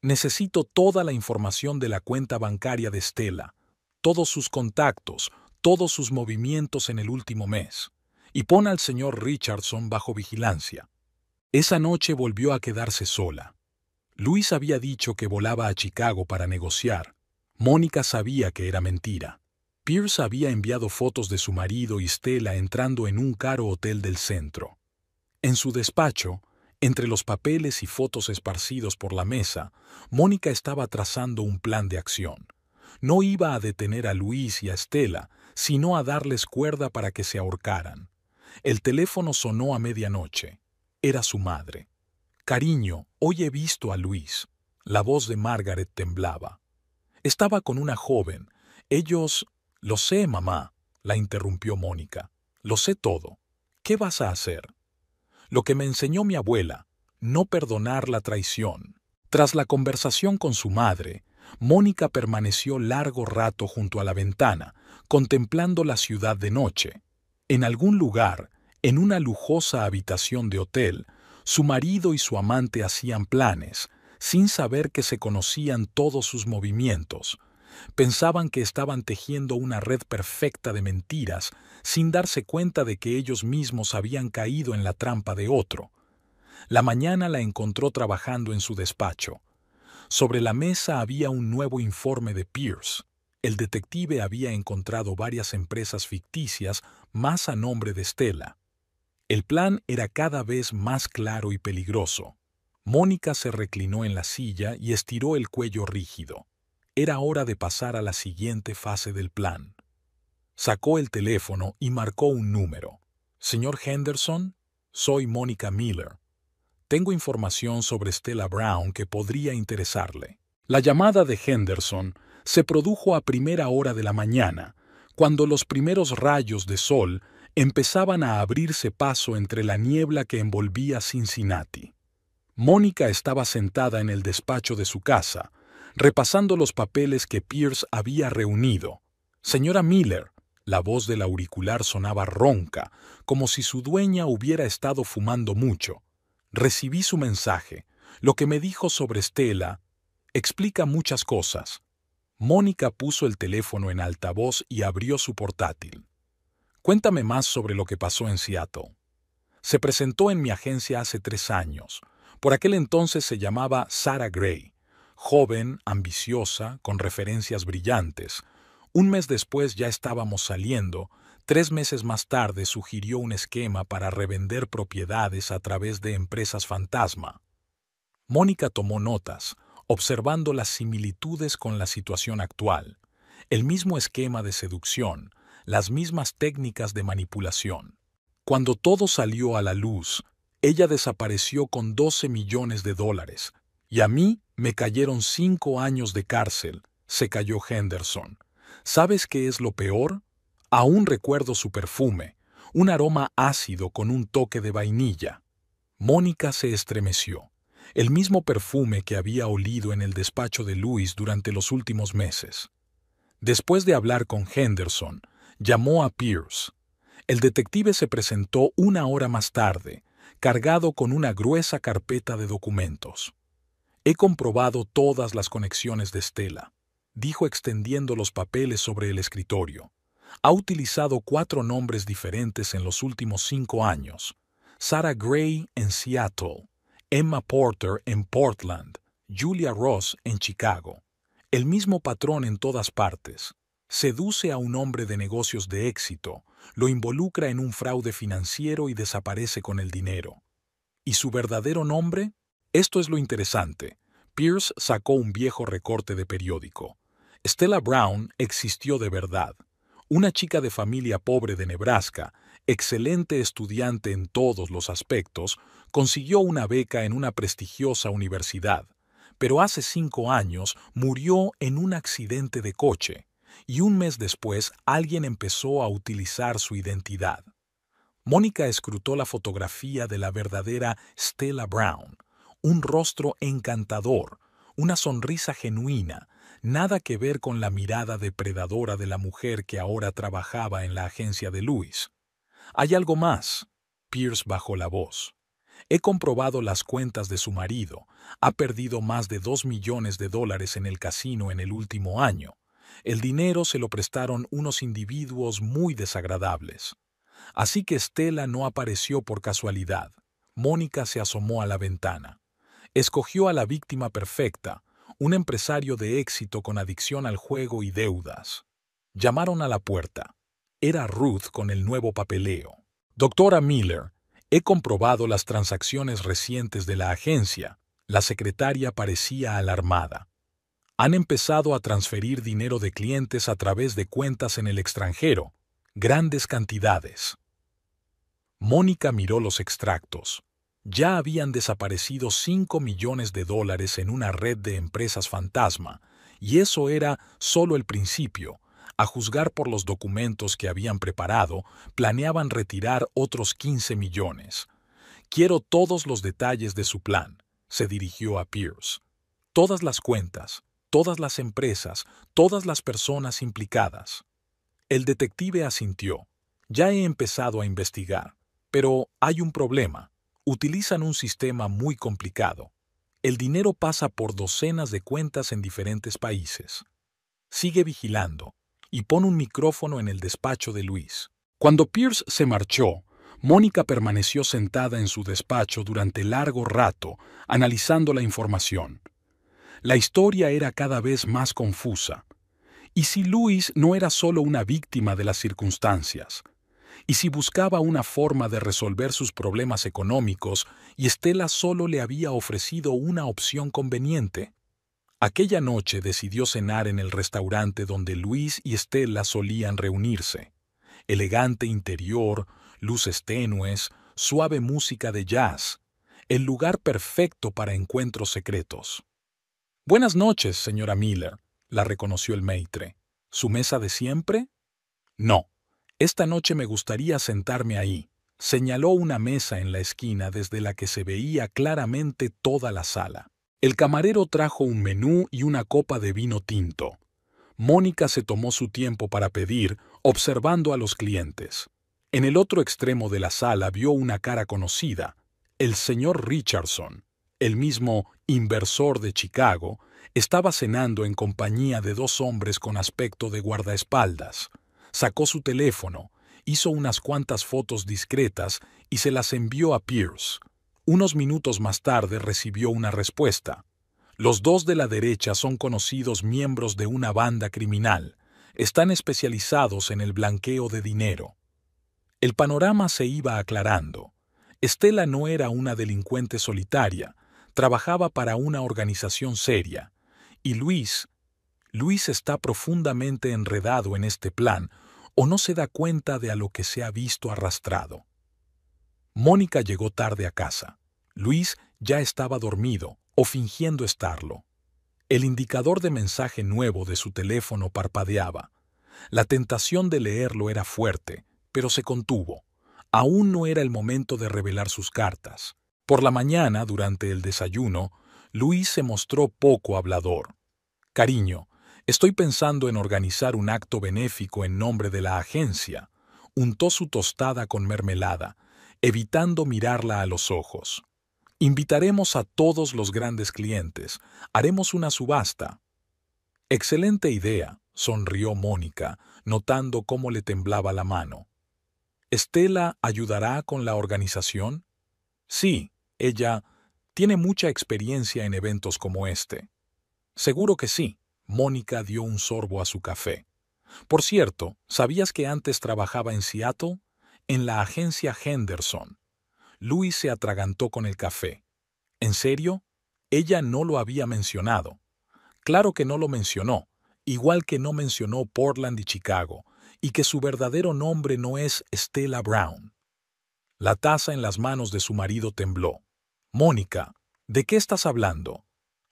Necesito toda la información de la cuenta bancaria de Stella, todos sus contactos, todos sus movimientos en el último mes, y pon al señor Richardson bajo vigilancia. Esa noche volvió a quedarse sola. Luis había dicho que volaba a Chicago para negociar. Mónica sabía que era mentira. Pierce había enviado fotos de su marido y Stella entrando en un caro hotel del centro. En su despacho, entre los papeles y fotos esparcidos por la mesa, Mónica estaba trazando un plan de acción. No iba a detener a Luis y a Stella, sino a darles cuerda para que se ahorcaran. El teléfono sonó a medianoche. Era su madre. «Cariño, hoy he visto a Luis». La voz de Margaret temblaba. Estaba con una joven. Ellos... «Lo sé, mamá», la interrumpió Mónica. «Lo sé todo. ¿Qué vas a hacer?» «Lo que me enseñó mi abuela, no perdonar la traición». Tras la conversación con su madre, Mónica permaneció largo rato junto a la ventana, contemplando la ciudad de noche. En algún lugar, en una lujosa habitación de hotel, su marido y su amante hacían planes, sin saber que se conocían todos sus movimientos. Pensaban que estaban tejiendo una red perfecta de mentiras, sin darse cuenta de que ellos mismos habían caído en la trampa de otro. La mañana la encontró trabajando en su despacho. Sobre la mesa había un nuevo informe de Pierce. El detective había encontrado varias empresas ficticias más a nombre de Stella. El plan era cada vez más claro y peligroso. Mónica se reclinó en la silla y estiró el cuello rígido. Era hora de pasar a la siguiente fase del plan. Sacó el teléfono y marcó un número. «Señor Henderson, soy Mónica Miller. Tengo información sobre Stella Brown que podría interesarle». La llamada de Henderson se produjo a primera hora de la mañana, cuando los primeros rayos de sol empezaban a abrirse paso entre la niebla que envolvía Cincinnati. Mónica estaba sentada en el despacho de su casa, repasando los papeles que Pierce había reunido. «Señora Miller», la voz del auricular sonaba ronca, como si su dueña hubiera estado fumando mucho. «Recibí su mensaje. Lo que me dijo sobre Stella explica muchas cosas». Mónica puso el teléfono en altavoz y abrió su portátil. «Cuéntame más sobre lo que pasó en Seattle». «Se presentó en mi agencia hace 3 años. Por aquel entonces se llamaba Sarah Gray. Joven, ambiciosa, con referencias brillantes. Un mes después ya estábamos saliendo. 3 meses más tarde sugirió un esquema para revender propiedades a través de empresas fantasma». Mónica tomó notas, observando las similitudes con la situación actual. El mismo esquema de seducción, las mismas técnicas de manipulación. Cuando todo salió a la luz, ella desapareció con $12 millones, y a mí me cayeron 5 años de cárcel, se calló Henderson. ¿Sabes qué es lo peor? Aún recuerdo su perfume, un aroma ácido con un toque de vainilla. Mónica se estremeció. El mismo perfume que había olido en el despacho de Luis durante los últimos meses. Después de hablar con Henderson, llamó a Pierce. El detective se presentó 1 hora más tarde, cargado con una gruesa carpeta de documentos. «He comprobado todas las conexiones de Stella», dijo extendiendo los papeles sobre el escritorio. «Ha utilizado 4 nombres diferentes en los últimos 5 años. Sarah Gray en Seattle, Emma Porter en Portland, Julia Ross en Chicago. El mismo patrón en todas partes. Seduce a un hombre de negocios de éxito, lo involucra en un fraude financiero y desaparece con el dinero. ¿Y su verdadero nombre? Esto es lo interesante». Pierce sacó un viejo recorte de periódico. Stella Brown existió de verdad. Una chica de familia pobre de Nebraska, excelente estudiante en todos los aspectos, consiguió una beca en una prestigiosa universidad, pero hace 5 años murió en un accidente de coche, y un mes después alguien empezó a utilizar su identidad. Mónica escrutó la fotografía de la verdadera Stella Brown, un rostro encantador, una sonrisa genuina, nada que ver con la mirada depredadora de la mujer que ahora trabajaba en la agencia de Luis. «Hay algo más», Pierce bajó la voz. «He comprobado las cuentas de su marido. Ha perdido más de $2 millones en el casino en el último año. El dinero se lo prestaron unos individuos muy desagradables. Así que Stella no apareció por casualidad». Mónica se asomó a la ventana. Escogió a la víctima perfecta, un empresario de éxito con adicción al juego y deudas. Llamaron a la puerta. Era Ruth con el nuevo papeleo. «Doctora Miller, he comprobado las transacciones recientes de la agencia». La secretaria parecía alarmada. «Han empezado a transferir dinero de clientes a través de cuentas en el extranjero. Grandes cantidades». Mónica miró los extractos. Ya habían desaparecido $5 millones en una red de empresas fantasma, y eso era solo el principio. A juzgar por los documentos que habían preparado, planeaban retirar otros 15 millones. «Quiero todos los detalles de su plan», se dirigió a Pierce. «Todas las cuentas, todas las empresas, todas las personas implicadas». El detective asintió. «Ya he empezado a investigar. Pero hay un problema. Utilizan un sistema muy complicado. El dinero pasa por docenas de cuentas en diferentes países. Sigue vigilando y pon un micrófono en el despacho de Luis». Cuando Pierce se marchó, Mónica permaneció sentada en su despacho durante largo rato, analizando la información. La historia era cada vez más confusa. ¿Y si Luis no era solo una víctima de las circunstancias? ¿Y si buscaba una forma de resolver sus problemas económicos y Stella solo le había ofrecido una opción conveniente? Aquella noche decidió cenar en el restaurante donde Luis y Stella solían reunirse. Elegante interior, luces tenues, suave música de jazz. El lugar perfecto para encuentros secretos. «Buenas noches, señora Miller», la reconoció el maître. «¿Su mesa de siempre?» «No. Esta noche me gustaría sentarme ahí», señaló una mesa en la esquina desde la que se veía claramente toda la sala. El camarero trajo un menú y una copa de vino tinto. Mónica se tomó su tiempo para pedir, observando a los clientes. En el otro extremo de la sala vio una cara conocida. El señor Richardson, el mismo inversor de Chicago, estaba cenando en compañía de 2 hombres con aspecto de guardaespaldas. Sacó su teléfono, hizo unas cuantas fotos discretas y se las envió a Pierce. Unos minutos más tarde recibió una respuesta. «Los 2 de la derecha son conocidos miembros de una banda criminal. Están especializados en el blanqueo de dinero». El panorama se iba aclarando. Stella no era una delincuente solitaria, trabajaba para una organización seria. Y Luis está profundamente enredado en este plan, o no se da cuenta de a lo que se ha visto arrastrado. Mónica llegó tarde a casa. Luis ya estaba dormido, o fingiendo estarlo. El indicador de mensaje nuevo de su teléfono parpadeaba. La tentación de leerlo era fuerte, pero se contuvo. Aún no era el momento de revelar sus cartas. Por la mañana, durante el desayuno, Luis se mostró poco hablador. «Cariño, estoy pensando en organizar un acto benéfico en nombre de la agencia». Untó su tostada con mermelada, evitando mirarla a los ojos. «Invitaremos a todos los grandes clientes. Haremos una subasta». «Excelente idea», sonrió Mónica, notando cómo le temblaba la mano. «¿Stella ayudará con la organización?» «Sí, ella tiene mucha experiencia en eventos como este». «Seguro que sí». Mónica dio un sorbo a su café. «Por cierto, ¿sabías que antes trabajaba en Seattle? En la agencia Henderson». Luis se atragantó con el café. «¿En serio? Ella no lo había mencionado». «Claro que no lo mencionó, igual que no mencionó Portland y Chicago, y que su verdadero nombre no es Stella Brown». La taza en las manos de su marido tembló. «Mónica, ¿de qué estás hablando?»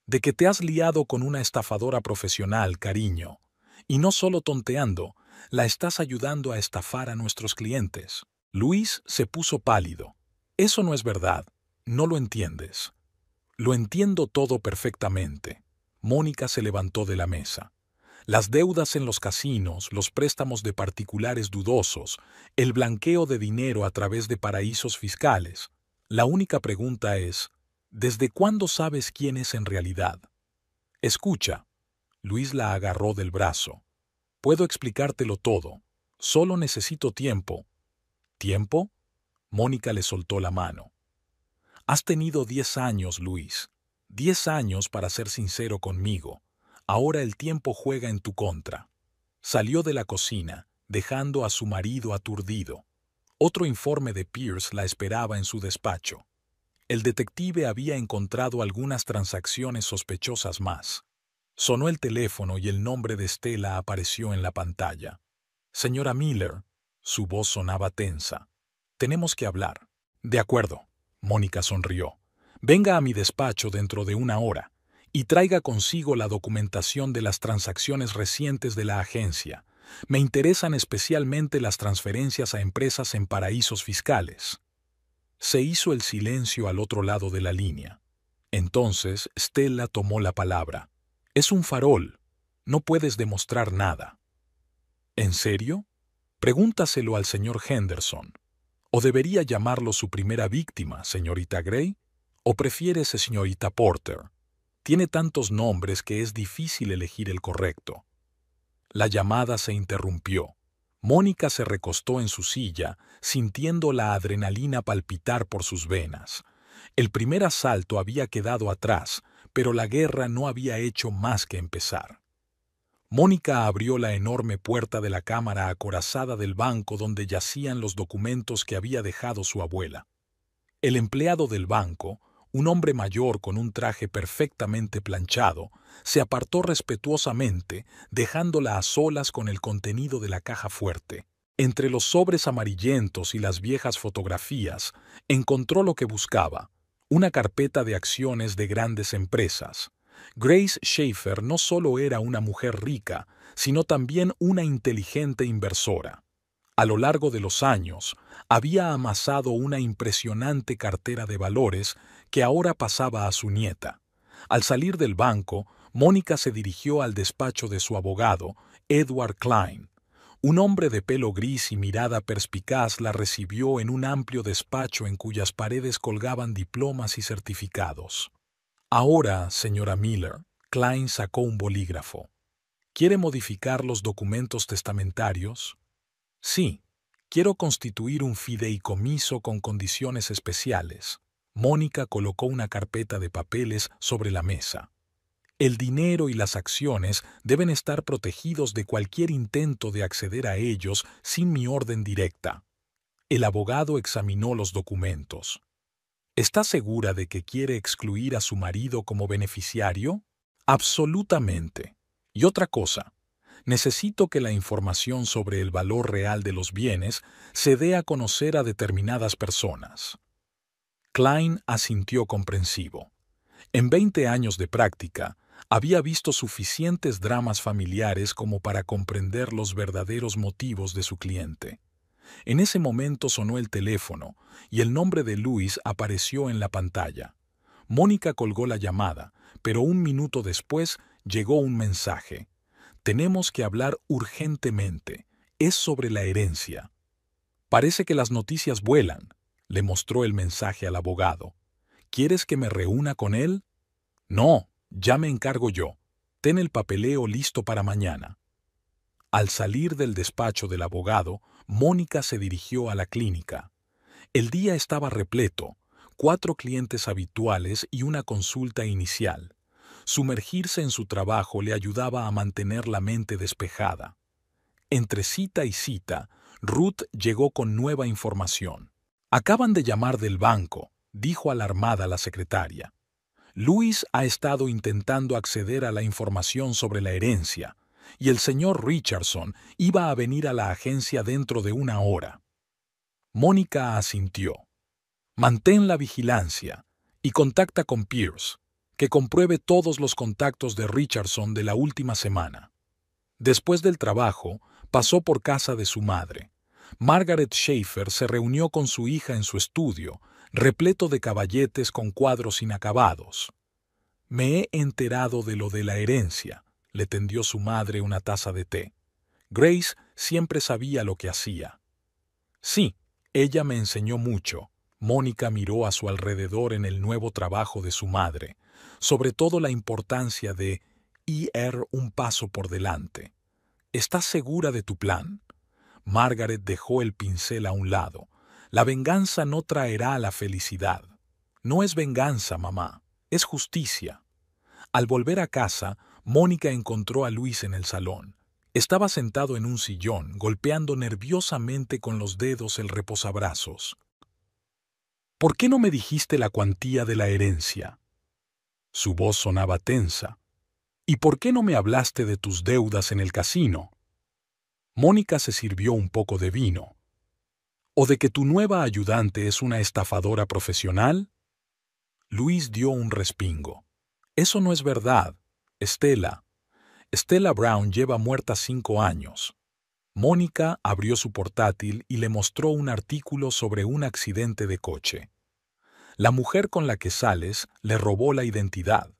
«De que te has liado con una estafadora profesional, cariño. Y no solo tonteando, la estás ayudando a estafar a nuestros clientes». Luis se puso pálido. «Eso no es verdad. No lo entiendes». «Lo entiendo todo perfectamente. Mónica se levantó de la mesa. Las deudas en los casinos, los préstamos de particulares dudosos, el blanqueo de dinero a través de paraísos fiscales. La única pregunta es, ¿desde cuándo sabes quién es en realidad? Escucha. Luis la agarró del brazo. Puedo explicártelo todo. Solo necesito tiempo. ¿Tiempo? Mónica le soltó la mano. Has tenido 10 años, Luis. 10 años para ser sincero conmigo. Ahora el tiempo juega en tu contra. Salió de la cocina, dejando a su marido aturdido. Otro informe de Pierce la esperaba en su despacho. El detective había encontrado algunas transacciones sospechosas más. Sonó el teléfono y el nombre de Stella apareció en la pantalla. Señora Miller, su voz sonaba tensa. Tenemos que hablar. De acuerdo. Mónica sonrió. Venga a mi despacho dentro de 1 hora y traiga consigo la documentación de las transacciones recientes de la agencia. Me interesan especialmente las transferencias a empresas en paraísos fiscales. Se hizo el silencio al otro lado de la línea. Entonces Stella tomó la palabra. Es un farol. No puedes demostrar nada. ¿En serio? Pregúntaselo al señor Henderson. ¿O debería llamarlo su primera víctima, señorita Gray? ¿O prefieres señorita Porter? Tiene tantos nombres que es difícil elegir el correcto. La llamada se interrumpió. Mónica se recostó en su silla, sintiendo la adrenalina palpitar por sus venas. El primer asalto había quedado atrás, pero la guerra no había hecho más que empezar. Mónica abrió la enorme puerta de la cámara acorazada del banco donde yacían los documentos que había dejado su abuela. El empleado del banco, un hombre mayor con un traje perfectamente planchado, se apartó respetuosamente, dejándola a solas con el contenido de la caja fuerte. Entre los sobres amarillentos y las viejas fotografías, encontró lo que buscaba, una carpeta de acciones de grandes empresas. Grace Schaefer no solo era una mujer rica, sino también una inteligente inversora. A lo largo de los años, había amasado una impresionante cartera de valores que ahora pasaba a su nieta. Al salir del banco, Mónica se dirigió al despacho de su abogado, Edward Klein. Un hombre de pelo gris y mirada perspicaz la recibió en un amplio despacho en cuyas paredes colgaban diplomas y certificados. Ahora, señora Miller, Klein sacó un bolígrafo. ¿Quiere modificar los documentos testamentarios? Sí, quiero constituir un fideicomiso con condiciones especiales. Mónica colocó una carpeta de papeles sobre la mesa. El dinero y las acciones deben estar protegidos de cualquier intento de acceder a ellos sin mi orden directa. El abogado examinó los documentos. ¿Está segura de que quiere excluir a su marido como beneficiario? Absolutamente. Y otra cosa, necesito que la información sobre el valor real de los bienes se dé a conocer a determinadas personas. Klein asintió comprensivo. En 20 años de práctica, había visto suficientes dramas familiares como para comprender los verdaderos motivos de su cliente. En ese momento sonó el teléfono y el nombre de Luis apareció en la pantalla. Mónica colgó la llamada, pero un minuto después llegó un mensaje. Tenemos que hablar urgentemente. Es sobre la herencia. Parece que las noticias vuelan, le mostró el mensaje al abogado. ¿Quieres que me reúna con él? No, ya me encargo yo. Ten el papeleo listo para mañana. Al salir del despacho del abogado, Mónica se dirigió a la clínica. El día estaba repleto, 4 clientes habituales y una consulta inicial. Sumergirse en su trabajo le ayudaba a mantener la mente despejada. Entre cita y cita, Ruth llegó con nueva información. Acaban de llamar del banco, dijo alarmada la secretaria. Luis ha estado intentando acceder a la información sobre la herencia, y el señor Richardson iba a venir a la agencia dentro de 1 hora. Mónica asintió. Mantén la vigilancia y contacta con Pierce, que compruebe todos los contactos de Richardson de la última semana. Después del trabajo, pasó por casa de su madre. Margaret Schaefer se reunió con su hija en su estudio, repleto de caballetes con cuadros inacabados. Me he enterado de lo de la herencia, le tendió su madre una taza de té. Grace siempre sabía lo que hacía. Sí, ella me enseñó mucho. Mónica miró a su alrededor en el nuevo trabajo de su madre, sobre todo la importancia de ir un paso por delante. ¿Estás segura de tu plan? Margaret dejó el pincel a un lado. La venganza no traerá la felicidad. No es venganza, mamá, es justicia. Al volver a casa, Mónica encontró a Luis en el salón. Estaba sentado en un sillón, golpeando nerviosamente con los dedos el reposabrazos. ¿Por qué no me dijiste la cuantía de la herencia? Su voz sonaba tensa. ¿Y por qué no me hablaste de tus deudas en el casino? Mónica se sirvió un poco de vino. ¿O de que tu nueva ayudante es una estafadora profesional? Luis dio un respingo. Eso no es verdad, Estela. Estela Brown lleva muerta 5 años. Mónica abrió su portátil y le mostró un artículo sobre un accidente de coche. La mujer con la que sales le robó la identidad,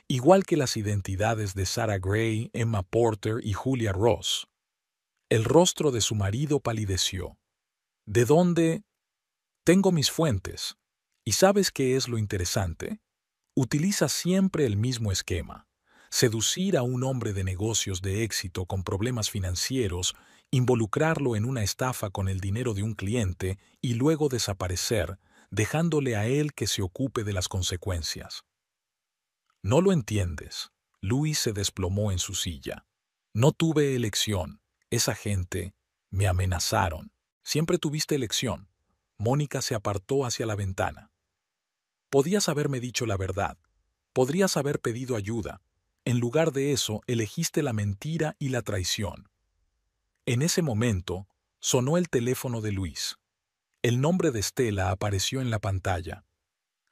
igual que las identidades de Sarah Gray, Emma Porter y Julia Ross. El rostro de su marido palideció. ¿De dónde? Tengo mis fuentes. ¿Y sabes qué es lo interesante? Utiliza siempre el mismo esquema. Seducir a un hombre de negocios de éxito con problemas financieros, involucrarlo en una estafa con el dinero de un cliente y luego desaparecer, dejándole a él que se ocupe de las consecuencias. No lo entiendes. Luis se desplomó en su silla. No tuve elección. Esa gente me amenazaron. Siempre tuviste elección. Mónica se apartó hacia la ventana. Podías haberme dicho la verdad. Podrías haber pedido ayuda. En lugar de eso, elegiste la mentira y la traición. En ese momento, sonó el teléfono de Luis. El nombre de Estela apareció en la pantalla.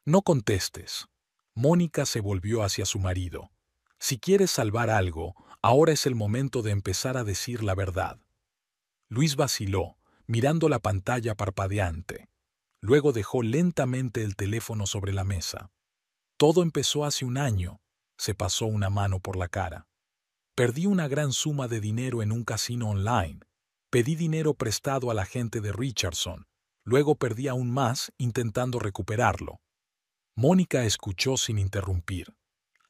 No contestes. Mónica se volvió hacia su marido. Si quieres salvar algo, ahora es el momento de empezar a decir la verdad. Luis vaciló, mirando la pantalla parpadeante. Luego dejó lentamente el teléfono sobre la mesa. Todo empezó hace un año. Se pasó una mano por la cara. Perdí una gran suma de dinero en un casino online. Pedí dinero prestado a la gente de Richardson. Luego perdí aún más intentando recuperarlo. Mónica escuchó sin interrumpir.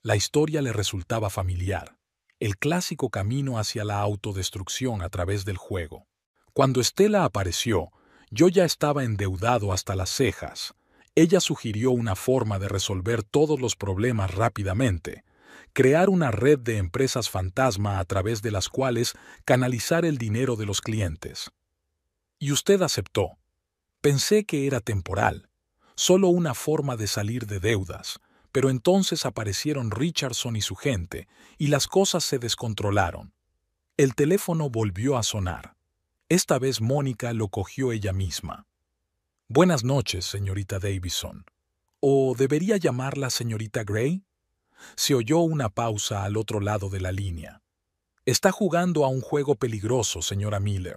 La historia le resultaba familiar. El clásico camino hacia la autodestrucción a través del juego. Cuando Estela apareció, yo ya estaba endeudado hasta las cejas. Ella sugirió una forma de resolver todos los problemas rápidamente, crear una red de empresas fantasma a través de las cuales canalizar el dinero de los clientes. Y usted aceptó. Pensé que era temporal, solo una forma de salir de deudas, pero entonces aparecieron Richardson y su gente, y las cosas se descontrolaron. El teléfono volvió a sonar. Esta vez Mónica lo cogió ella misma. Buenas noches, señorita Davison. ¿O debería llamarla señorita Gray? Se oyó una pausa al otro lado de la línea. Está jugando a un juego peligroso, señora Miller.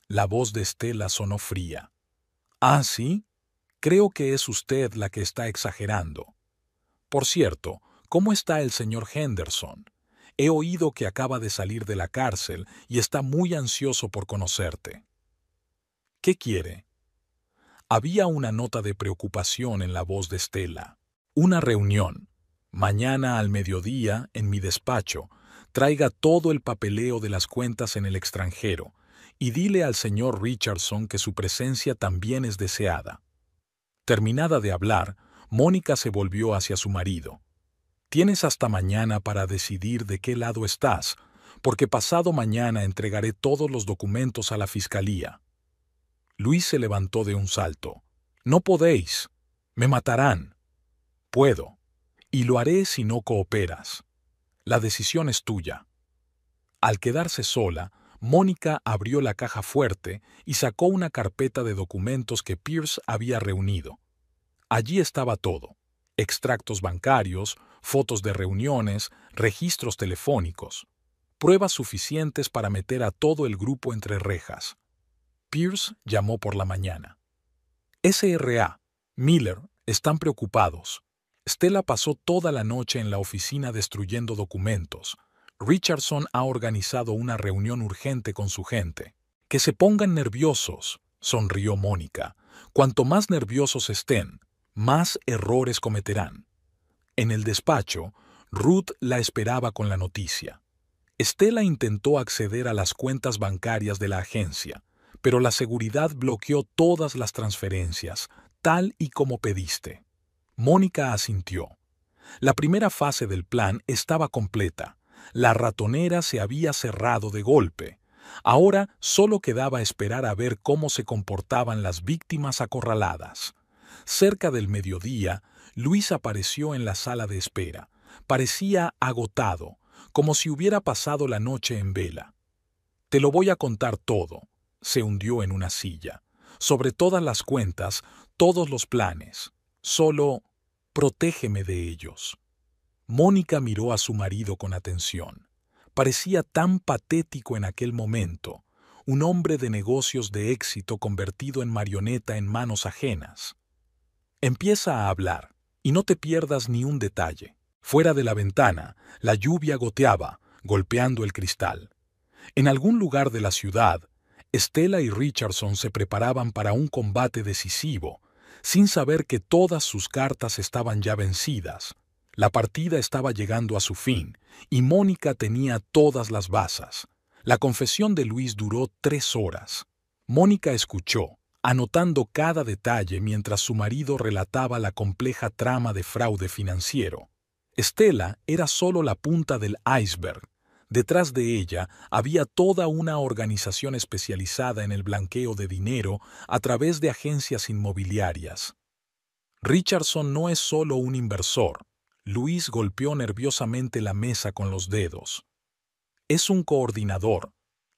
La voz de Estela sonó fría. ¿Ah, sí? Creo que es usted la que está exagerando. Por cierto, ¿cómo está el señor Henderson? He oído que acaba de salir de la cárcel y está muy ansioso por conocerte. ¿Qué quiere? Había una nota de preocupación en la voz de Estela. Una reunión. Mañana al mediodía, en mi despacho, traiga todo el papeleo de las cuentas en el extranjero y dile al señor Richardson que su presencia también es deseada. Terminada de hablar, Mónica se volvió hacia su marido. Tienes hasta mañana para decidir de qué lado estás, porque pasado mañana entregaré todos los documentos a la fiscalía. Luis se levantó de un salto. No podéis. Me matarán. Puedo. Y lo haré si no cooperas. La decisión es tuya. Al quedarse sola, Mónica abrió la caja fuerte y sacó una carpeta de documentos que Pierce había reunido. Allí estaba todo: extractos bancarios, fotos de reuniones, registros telefónicos, pruebas suficientes para meter a todo el grupo entre rejas. Pierce llamó por la mañana. SRA, Miller, están preocupados. Stella pasó toda la noche en la oficina destruyendo documentos. Richardson ha organizado una reunión urgente con su gente. Que se pongan nerviosos, sonrió Mónica. Cuanto más nerviosos estén, más errores cometerán. En el despacho, Ruth la esperaba con la noticia. Stella intentó acceder a las cuentas bancarias de la agencia, pero la seguridad bloqueó todas las transferencias, tal y como pediste. Mónica asintió. La primera fase del plan estaba completa. La ratonera se había cerrado de golpe. Ahora solo quedaba esperar a ver cómo se comportaban las víctimas acorraladas. Cerca del mediodía, Luis apareció en la sala de espera. Parecía agotado, como si hubiera pasado la noche en vela. Te lo voy a contar todo. Se hundió en una silla. Sobre todas las cuentas, todos los planes. Solo protégeme de ellos. Mónica miró a su marido con atención. Parecía tan patético en aquel momento, un hombre de negocios de éxito convertido en marioneta en manos ajenas. Empieza a hablar, y no te pierdas ni un detalle. Fuera de la ventana, la lluvia goteaba, golpeando el cristal. En algún lugar de la ciudad, Stella y Richardson se preparaban para un combate decisivo, sin saber que todas sus cartas estaban ya vencidas. La partida estaba llegando a su fin, y Mónica tenía todas las bazas. La confesión de Luis duró 3 horas. Mónica escuchó, anotando cada detalle mientras su marido relataba la compleja trama de fraude financiero. Stella era solo la punta del iceberg. Detrás de ella había toda una organización especializada en el blanqueo de dinero a través de agencias inmobiliarias. Richardson no es solo un inversor. Luis golpeó nerviosamente la mesa con los dedos. Es un coordinador.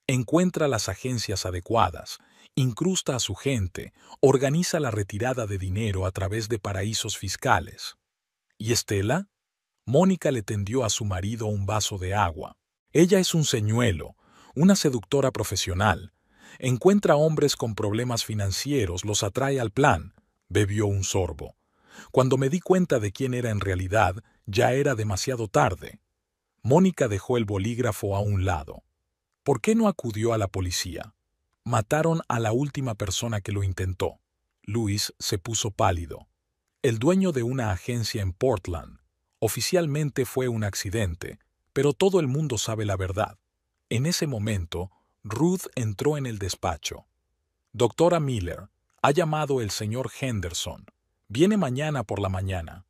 Encuentra las agencias adecuadas, incrusta a su gente, organiza la retirada de dinero a través de paraísos fiscales. ¿Y Stella? Mónica le tendió a su marido un vaso de agua. Ella es un señuelo, una seductora profesional. Encuentra hombres con problemas financieros, los atrae al plan. Bebió un sorbo. Cuando me di cuenta de quién era en realidad, ya era demasiado tarde. Mónica dejó el bolígrafo a un lado. ¿Por qué no acudió a la policía? Mataron a la última persona que lo intentó. Luis se puso pálido. El dueño de una agencia en Portland. Oficialmente fue un accidente, pero todo el mundo sabe la verdad. En ese momento, Ruth entró en el despacho. Doctora Miller, ha llamado el señor Henderson. Viene mañana por la mañana.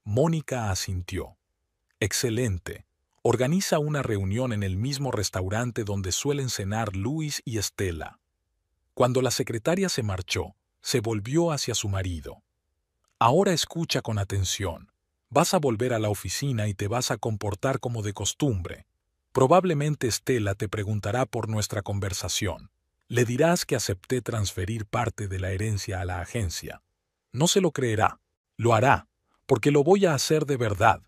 Mónica asintió. Excelente. Organiza una reunión en el mismo restaurante donde suelen cenar Luis y Stella. Cuando la secretaria se marchó, se volvió hacia su marido. Ahora escucha con atención. Vas a volver a la oficina y te vas a comportar como de costumbre. Probablemente Stella te preguntará por nuestra conversación. Le dirás que acepté transferir parte de la herencia a la agencia. No se lo creerá. Lo hará, porque lo voy a hacer de verdad.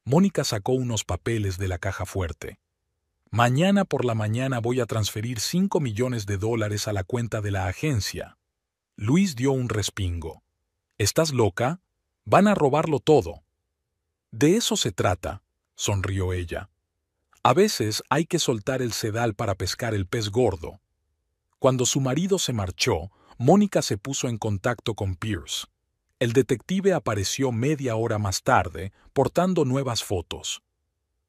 Mónica sacó unos papeles de la caja fuerte. Mañana por la mañana voy a transferir $5 millones a la cuenta de la agencia. Luis dio un respingo. ¿Estás loca? Van a robarlo todo. De eso se trata, sonrió ella. A veces hay que soltar el sedal para pescar el pez gordo. Cuando su marido se marchó, Mónica se puso en contacto con Pierce. El detective apareció media hora más tarde, portando nuevas fotos.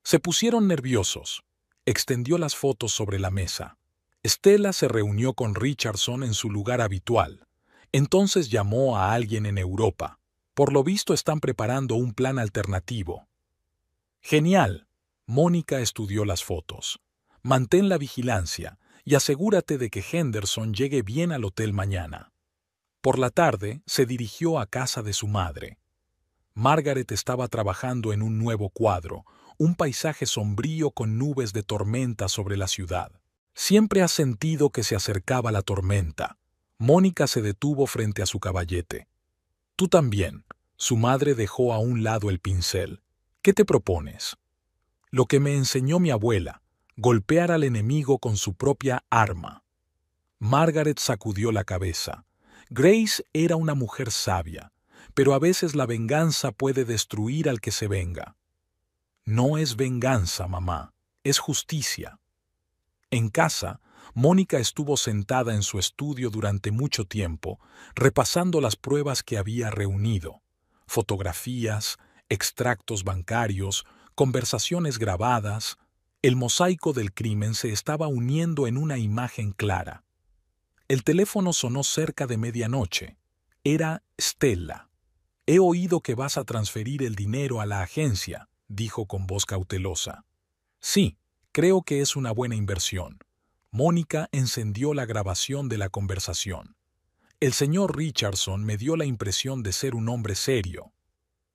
Se pusieron nerviosos. Extendió las fotos sobre la mesa. Stella se reunió con Richardson en su lugar habitual. Entonces llamó a alguien en Europa. Por lo visto están preparando un plan alternativo. Genial. Mónica estudió las fotos. Mantén la vigilancia y asegúrate de que Henderson llegue bien al hotel mañana. Por la tarde se dirigió a casa de su madre. Margaret estaba trabajando en un nuevo cuadro, un paisaje sombrío con nubes de tormenta sobre la ciudad. Siempre ha sentido que se acercaba la tormenta. Mónica se detuvo frente a su caballete. Tú también. Su madre dejó a un lado el pincel. ¿Qué te propones? Lo que me enseñó mi abuela, golpear al enemigo con su propia arma. Margaret sacudió la cabeza. Grace era una mujer sabia, pero a veces la venganza puede destruir al que se venga. No es venganza, mamá, es justicia. En casa, Mónica estuvo sentada en su estudio durante mucho tiempo, repasando las pruebas que había reunido, fotografías, extractos bancarios, conversaciones grabadas. El mosaico del crimen se estaba uniendo en una imagen clara. El teléfono sonó cerca de medianoche. Era Stella. «He oído que vas a transferir el dinero a la agencia», dijo con voz cautelosa. «Sí, creo que es una buena inversión». Mónica encendió la grabación de la conversación. «El señor Richardson me dio la impresión de ser un hombre serio.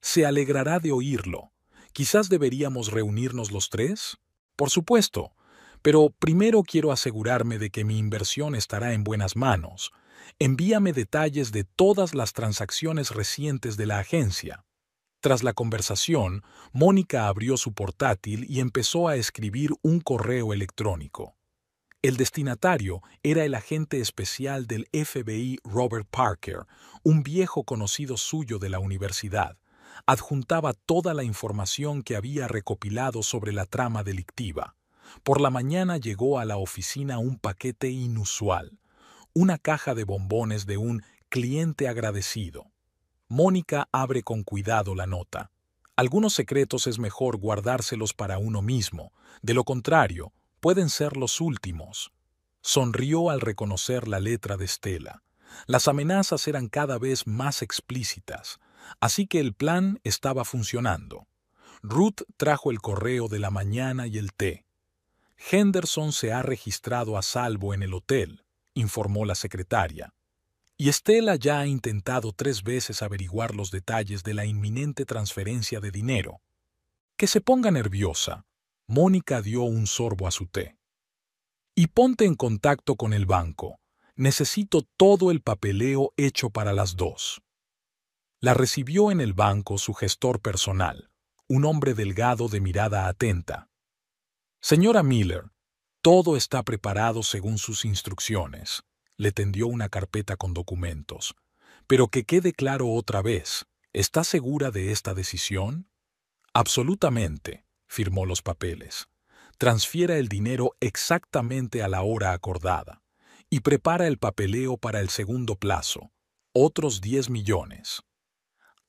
Se alegrará de oírlo. Quizás deberíamos reunirnos los tres». «Por supuesto, pero primero quiero asegurarme de que mi inversión estará en buenas manos. Envíame detalles de todas las transacciones recientes de la agencia». Tras la conversación, Mónica abrió su portátil y empezó a escribir un correo electrónico. El destinatario era el agente especial del FBI Robert Parker, un viejo conocido suyo de la universidad. Adjuntaba toda la información que había recopilado sobre la trama delictiva. Por la mañana llegó a la oficina un paquete inusual, una caja de bombones de un cliente agradecido. Mónica abre con cuidado la nota. Algunos secretos es mejor guardárselos para uno mismo, de lo contrario, pueden ser los últimos. Sonrió al reconocer la letra de Stella. Las amenazas eran cada vez más explícitas, así que el plan estaba funcionando. Ruth trajo el correo de la mañana y el té. «Henderson se ha registrado a salvo en el hotel», informó la secretaria. «Y Stella ya ha intentado 3 veces averiguar los detalles de la inminente transferencia de dinero». «Que se ponga nerviosa». Mónica dio un sorbo a su té. «Y ponte en contacto con el banco. Necesito todo el papeleo hecho para las 2». La recibió en el banco su gestor personal, un hombre delgado de mirada atenta. «Señora Miller, todo está preparado según sus instrucciones». Le tendió una carpeta con documentos. «Pero que quede claro otra vez, ¿está segura de esta decisión?» «Absolutamente», firmó los papeles. «Transfiera el dinero exactamente a la hora acordada y prepara el papeleo para el segundo plazo, otros 10 millones».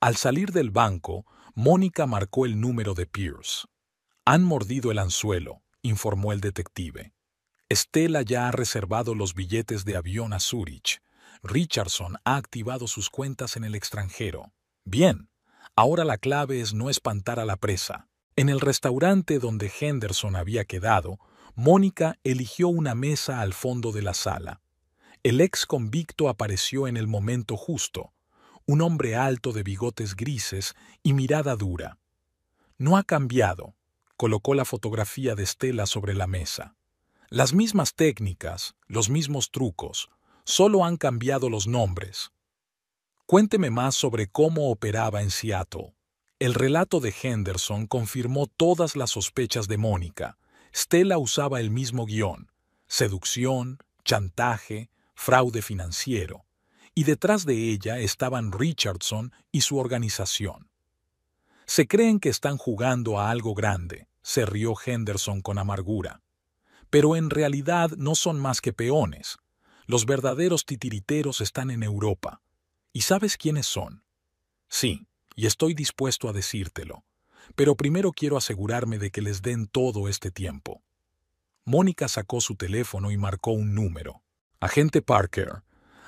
Al salir del banco, Mónica marcó el número de Pierce. «Han mordido el anzuelo», informó el detective. «Stella ya ha reservado los billetes de avión a Zúrich. Richardson ha activado sus cuentas en el extranjero. Bien, ahora la clave es no espantar a la presa». En el restaurante donde Henderson había quedado, Mónica eligió una mesa al fondo de la sala. El ex convicto apareció en el momento justo, un hombre alto de bigotes grises y mirada dura. «No ha cambiado», colocó la fotografía de Stella sobre la mesa. «Las mismas técnicas, los mismos trucos, solo han cambiado los nombres». «Cuénteme más sobre cómo operaba en Seattle». El relato de Henderson confirmó todas las sospechas de Mónica. Stella usaba el mismo guión: seducción, chantaje, fraude financiero. Y detrás de ella estaban Richardson y su organización. «Se creen que están jugando a algo grande», se rió Henderson con amargura. «Pero en realidad no son más que peones. Los verdaderos titiriteros están en Europa. ¿Y sabes quiénes son?» «Sí, y estoy dispuesto a decírtelo. Pero primero quiero asegurarme de que les den todo este tiempo». Mónica sacó su teléfono y marcó un número. «Agente Parker,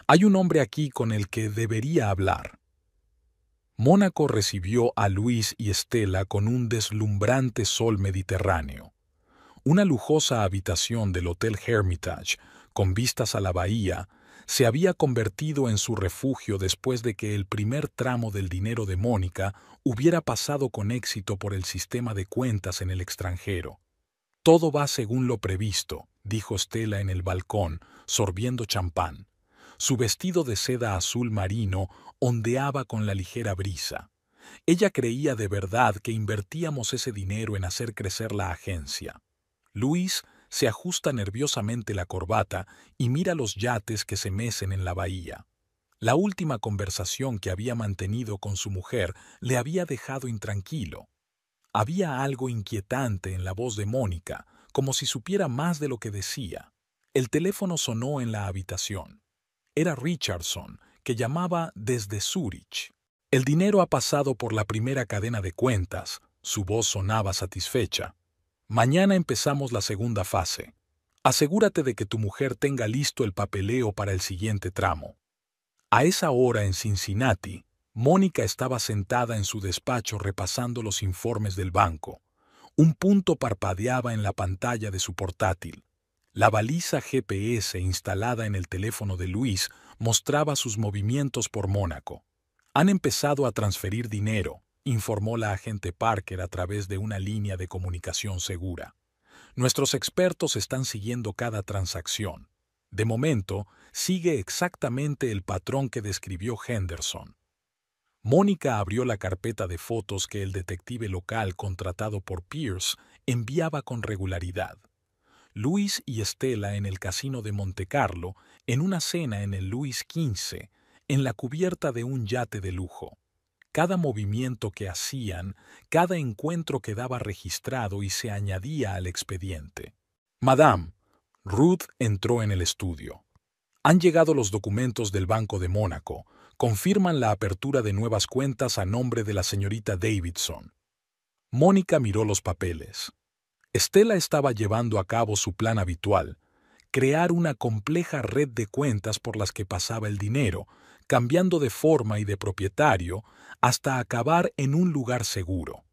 hay un hombre aquí con el que debería hablar». Mónaco recibió a Luis y Stella con un deslumbrante sol mediterráneo. Una lujosa habitación del Hotel Hermitage, con vistas a la bahía, se había convertido en su refugio después de que el primer tramo del dinero de Mónica hubiera pasado con éxito por el sistema de cuentas en el extranjero. «Todo va según lo previsto», dijo Stella en el balcón, sorbiendo champán. Su vestido de seda azul marino ondeaba con la ligera brisa. Ella creía de verdad que invertíamos ese dinero en hacer crecer la agencia. Luis se ajusta nerviosamente la corbata y mira los yates que se mecen en la bahía. La última conversación que había mantenido con su mujer le había dejado intranquilo. Había algo inquietante en la voz de Mónica, como si supiera más de lo que decía. El teléfono sonó en la habitación. Era Richardson, que llamaba desde Zúrich. El dinero ha pasado por la primera cadena de cuentas. Su voz sonaba satisfecha. Mañana empezamos la segunda fase. Asegúrate de que tu mujer tenga listo el papeleo para el siguiente tramo. A esa hora en Cincinnati, Mónica estaba sentada en su despacho repasando los informes del banco. Un punto parpadeaba en la pantalla de su portátil. La baliza GPS instalada en el teléfono de Luis mostraba sus movimientos por Mónaco. Han empezado a transferir dinero, informó la agente Parker a través de una línea de comunicación segura. Nuestros expertos están siguiendo cada transacción. De momento, sigue exactamente el patrón que describió Henderson. Mónica abrió la carpeta de fotos que el detective local contratado por Pierce enviaba con regularidad. Luis y Estela en el casino de Montecarlo, en una cena en el Louis XV, en la cubierta de un yate de lujo. Cada movimiento que hacían, cada encuentro quedaba registrado y se añadía al expediente. Madame, Ruth entró en el estudio. Han llegado los documentos del Banco de Mónaco. Confirman la apertura de nuevas cuentas a nombre de la señorita Davidson. Mónica miró los papeles. Estela estaba llevando a cabo su plan habitual, crear una compleja red de cuentas por las que pasaba el dinero, cambiando de forma y de propietario hasta acabar en un lugar seguro.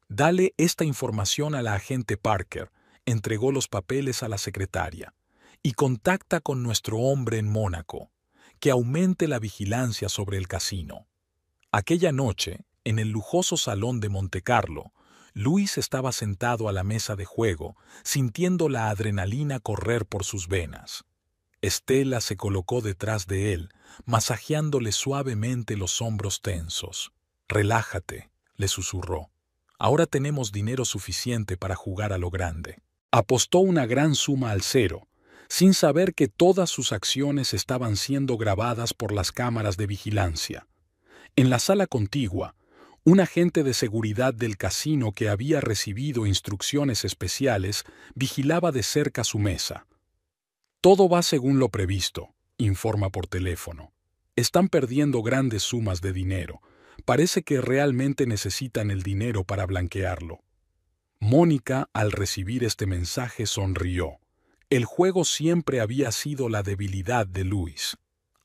Dale esta información a la agente Parker, entregó los papeles a la secretaria, y contacta con nuestro hombre en Mónaco, que aumente la vigilancia sobre el casino. Aquella noche, en el lujoso salón de Montecarlo, Luis estaba sentado a la mesa de juego, sintiendo la adrenalina correr por sus venas. Estela se colocó detrás de él, masajeándole suavemente los hombros tensos. «Relájate», le susurró. «Ahora tenemos dinero suficiente para jugar a lo grande». Apostó una gran suma al cero, sin saber que todas sus acciones estaban siendo grabadas por las cámaras de vigilancia. En la sala contigua, un agente de seguridad del casino que había recibido instrucciones especiales vigilaba de cerca su mesa. «Todo va según lo previsto», informa por teléfono. «Están perdiendo grandes sumas de dinero. Parece que realmente necesitan el dinero para blanquearlo». Mónica, al recibir este mensaje, sonrió. El juego siempre había sido la debilidad de Luis.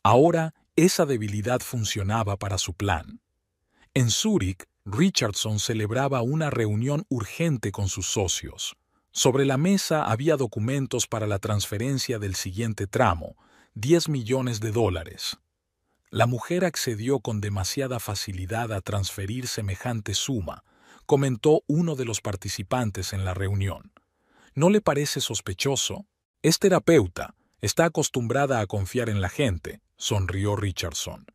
Ahora, esa debilidad funcionaba para su plan. En Zúrich, Richardson celebraba una reunión urgente con sus socios. Sobre la mesa había documentos para la transferencia del siguiente tramo, $10 millones. La mujer accedió con demasiada facilidad a transferir semejante suma, comentó uno de los participantes en la reunión. ¿No le parece sospechoso? Es terapeuta, está acostumbrada a confiar en la gente, sonrió Richardson.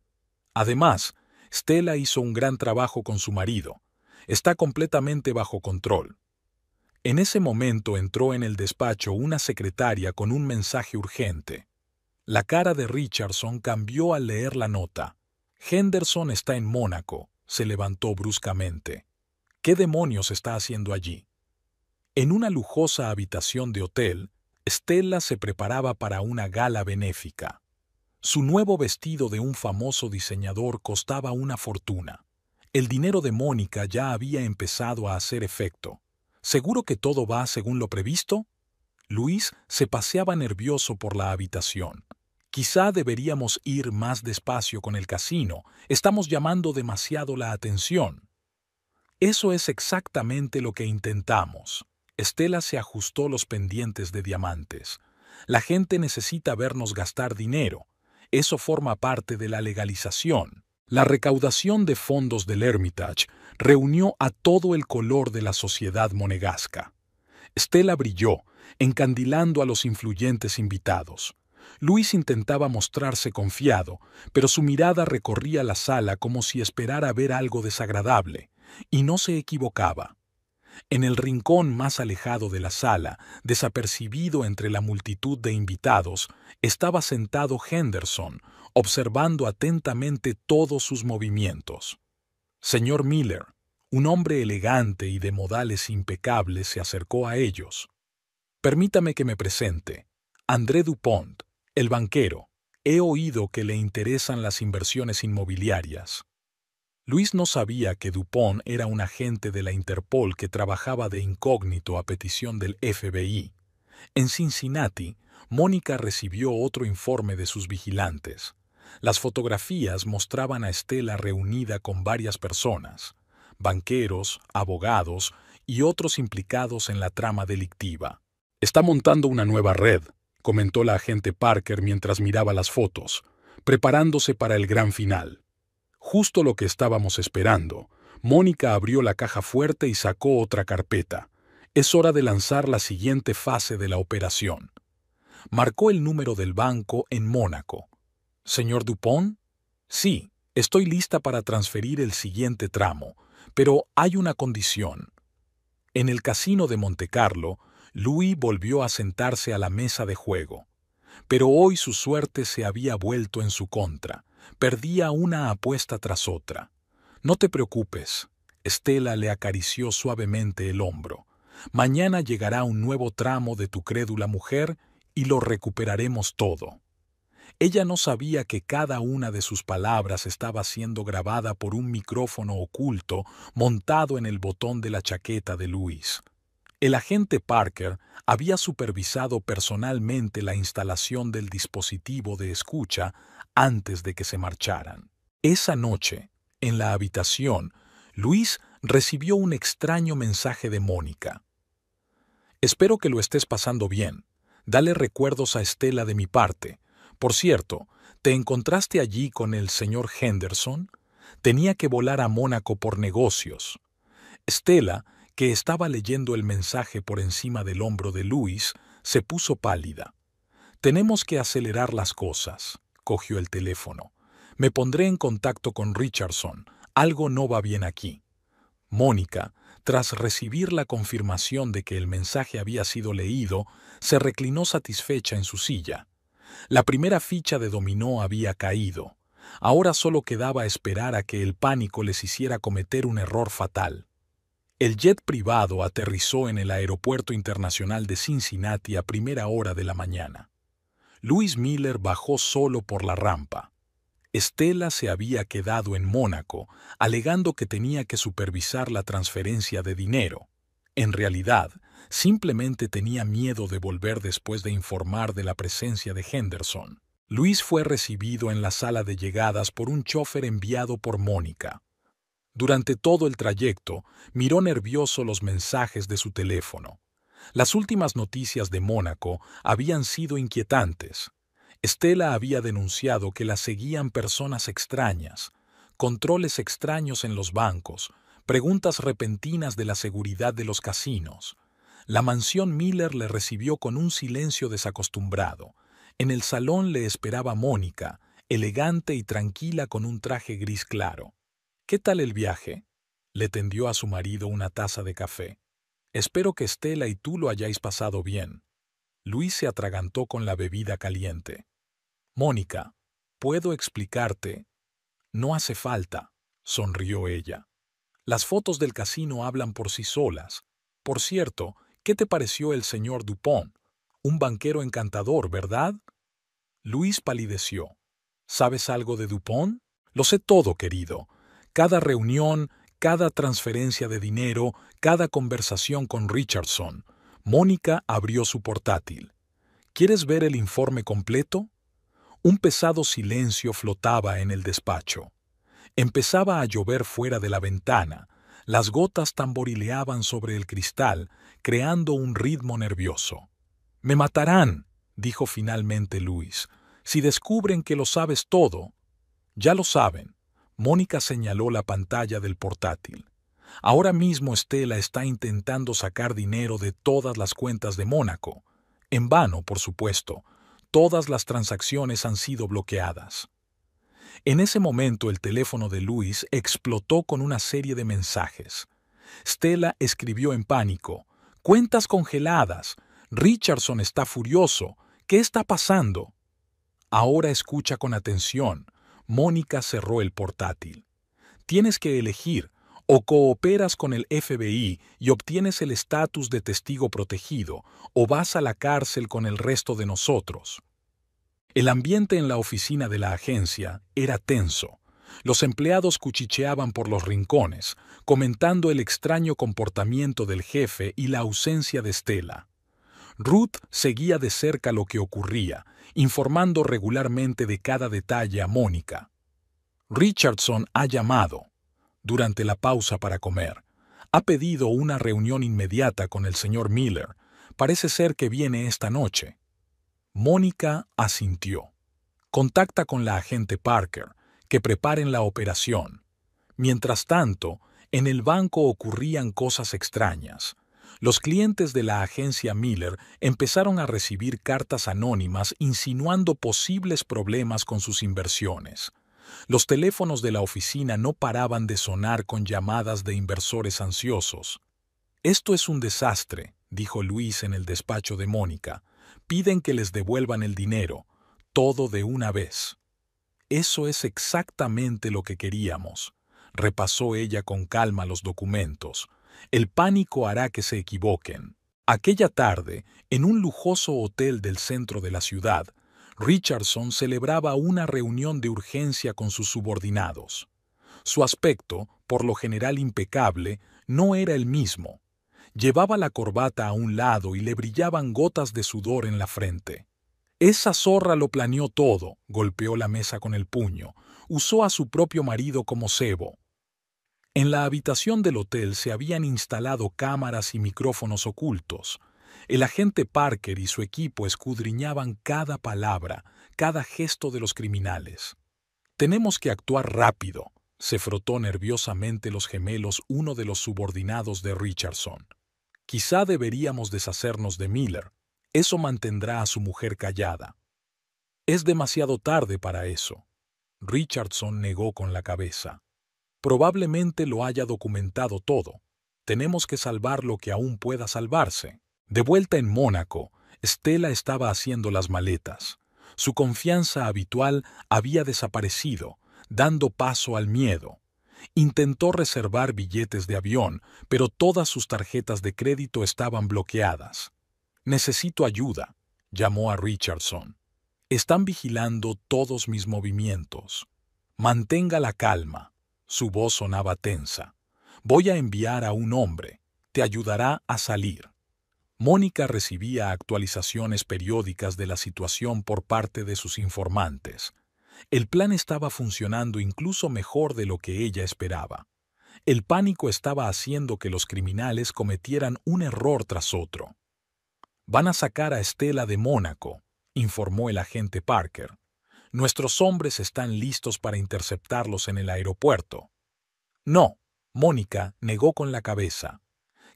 Además, Stella hizo un gran trabajo con su marido. Está completamente bajo control. En ese momento entró en el despacho una secretaria con un mensaje urgente. La cara de Richardson cambió al leer la nota. Henderson está en Mónaco, se levantó bruscamente. ¿Qué demonios está haciendo allí? En una lujosa habitación de hotel, Stella se preparaba para una gala benéfica. Su nuevo vestido de un famoso diseñador costaba una fortuna. El dinero de Mónica ya había empezado a hacer efecto. ¿Seguro que todo va según lo previsto? Luis se paseaba nervioso por la habitación. Quizá deberíamos ir más despacio con el casino. Estamos llamando demasiado la atención. Eso es exactamente lo que intentamos. Stella se ajustó los pendientes de diamantes. La gente necesita vernos gastar dinero. Eso forma parte de la legalización. La recaudación de fondos del Hermitage reunió a todo el color de la sociedad monegasca. Stella brilló, encandilando a los influyentes invitados. Luis intentaba mostrarse confiado, pero su mirada recorría la sala como si esperara ver algo desagradable, y no se equivocaba. En el rincón más alejado de la sala, desapercibido entre la multitud de invitados, estaba sentado Henderson, observando atentamente todos sus movimientos. Señor Miller, un hombre elegante y de modales impecables, se acercó a ellos. Permítame que me presente. André Dupont, el banquero. He oído que le interesan las inversiones inmobiliarias. Luis no sabía que Dupont era un agente de la Interpol que trabajaba de incógnito a petición del FBI. En Cincinnati, Mónica recibió otro informe de sus vigilantes. Las fotografías mostraban a Stella reunida con varias personas, banqueros, abogados y otros implicados en la trama delictiva. «Está montando una nueva red», comentó la agente Parker mientras miraba las fotos, preparándose para el gran final. Justo lo que estábamos esperando. Mónica abrió la caja fuerte y sacó otra carpeta. Es hora de lanzar la siguiente fase de la operación. Marcó el número del banco en Mónaco. «¿Señor Dupont?» «Sí, estoy lista para transferir el siguiente tramo, pero hay una condición». En el casino de Montecarlo, Louis volvió a sentarse a la mesa de juego. Pero hoy su suerte se había vuelto en su contra. Perdía una apuesta tras otra. «No te preocupes», Stella le acarició suavemente el hombro. «Mañana llegará un nuevo tramo de tu crédula mujer y lo recuperaremos todo». Ella no sabía que cada una de sus palabras estaba siendo grabada por un micrófono oculto montado en el botón de la chaqueta de Louis. El agente Parker había supervisado personalmente la instalación del dispositivo de escucha antes de que se marcharan. Esa noche, en la habitación, Luis recibió un extraño mensaje de Mónica. «Espero que lo estés pasando bien. Dale recuerdos a Stella de mi parte. Por cierto, ¿te encontraste allí con el señor Henderson? Tenía que volar a Mónaco por negocios». Stella, que estaba leyendo el mensaje por encima del hombro de Luis, se puso pálida. «Tenemos que acelerar las cosas», cogió el teléfono. «Me pondré en contacto con Richardson. Algo no va bien aquí». Mónica, tras recibir la confirmación de que el mensaje había sido leído, se reclinó satisfecha en su silla. La primera ficha de dominó había caído. Ahora solo quedaba esperar a que el pánico les hiciera cometer un error fatal. El jet privado aterrizó en el Aeropuerto Internacional de Cincinnati a primera hora de la mañana. Louis Miller bajó solo por la rampa. Stella se había quedado en Mónaco, alegando que tenía que supervisar la transferencia de dinero. En realidad, simplemente tenía miedo de volver después de informar de la presencia de Henderson. Luis fue recibido en la sala de llegadas por un chofer enviado por Mónica. Durante todo el trayecto, miró nervioso los mensajes de su teléfono. Las últimas noticias de Mónaco habían sido inquietantes. Stella había denunciado que la seguían personas extrañas, controles extraños en los bancos, preguntas repentinas de la seguridad de los casinos. La mansión Miller le recibió con un silencio desacostumbrado. En el salón le esperaba Mónica, elegante y tranquila con un traje gris claro. «¿Qué tal el viaje?», le tendió a su marido una taza de café. «Espero que Stella y tú lo hayáis pasado bien». Luis se atragantó con la bebida caliente. «Mónica, ¿puedo explicarte?» «No hace falta», sonrió ella. «Las fotos del casino hablan por sí solas. Por cierto, ¿qué te pareció el señor Dupont? Un banquero encantador, ¿verdad?» Luis palideció. «¿Sabes algo de Dupont?» «Lo sé todo, querido. Cada reunión, cada transferencia de dinero, cada conversación con Richardson». Mónica abrió su portátil. «¿Quieres ver el informe completo?» Un pesado silencio flotaba en el despacho. Empezaba a llover fuera de la ventana. Las gotas tamborileaban sobre el cristal, creando un ritmo nervioso. «Me matarán», dijo finalmente Luis, «si descubren que lo sabes todo». «Ya lo saben». Mónica señaló la pantalla del portátil. «Ahora mismo Stella está intentando sacar dinero de todas las cuentas de Mónaco. En vano, por supuesto. Todas las transacciones han sido bloqueadas». En ese momento el teléfono de Luis explotó con una serie de mensajes. Stella escribió en pánico: «Cuentas congeladas. Richardson está furioso. ¿Qué está pasando?» Ahora escucha con atención. Mónica cerró el portátil. Tienes que elegir, o cooperas con el FBI y obtienes el estatus de testigo protegido, o vas a la cárcel con el resto de nosotros. El ambiente en la oficina de la agencia era tenso. Los empleados cuchicheaban por los rincones, comentando el extraño comportamiento del jefe y la ausencia de Stella. Ruth seguía de cerca lo que ocurría, informando regularmente de cada detalle a Mónica. Richardson ha llamado, durante la pausa para comer. Ha pedido una reunión inmediata con el señor Miller. Parece ser que viene esta noche. Mónica asintió. Contacta con la agente Parker, que preparen la operación. Mientras tanto, en el banco ocurrían cosas extrañas. Los clientes de la agencia Miller empezaron a recibir cartas anónimas insinuando posibles problemas con sus inversiones. Los teléfonos de la oficina no paraban de sonar con llamadas de inversores ansiosos. «Esto es un desastre», dijo Luis en el despacho de Mónica. «Piden que les devuelvan el dinero, todo de una vez». «Eso es exactamente lo que queríamos», repasó ella con calma los documentos. «El pánico hará que se equivoquen». Aquella tarde, en un lujoso hotel del centro de la ciudad, Richardson celebraba una reunión de urgencia con sus subordinados. Su aspecto, por lo general impecable, no era el mismo. Llevaba la corbata a un lado y le brillaban gotas de sudor en la frente. «Esa zorra lo planeó todo», golpeó la mesa con el puño. «Usó a su propio marido como cebo». En la habitación del hotel se habían instalado cámaras y micrófonos ocultos. El agente Parker y su equipo escudriñaban cada palabra, cada gesto de los criminales. «Tenemos que actuar rápido», se frotó nerviosamente los gemelos uno de los subordinados de Richardson. «Quizá deberíamos deshacernos de Miller. Eso mantendrá a su mujer callada». «Es demasiado tarde para eso». Richardson negó con la cabeza. «Probablemente lo haya documentado todo. Tenemos que salvar lo que aún pueda salvarse». De vuelta en Mónaco, Stella estaba haciendo las maletas. Su confianza habitual había desaparecido, dando paso al miedo. Intentó reservar billetes de avión, pero todas sus tarjetas de crédito estaban bloqueadas. «Necesito ayuda», llamó a Richardson. «Están vigilando todos mis movimientos. Mantenga la calma». Su voz sonaba tensa. «Voy a enviar a un hombre. Te ayudará a salir». Mónica recibía actualizaciones periódicas de la situación por parte de sus informantes. El plan estaba funcionando incluso mejor de lo que ella esperaba. El pánico estaba haciendo que los criminales cometieran un error tras otro. «Van a sacar a Stella de Mónaco», informó el agente Parker. «Nuestros hombres están listos para interceptarlos en el aeropuerto». «No», Mónica negó con la cabeza.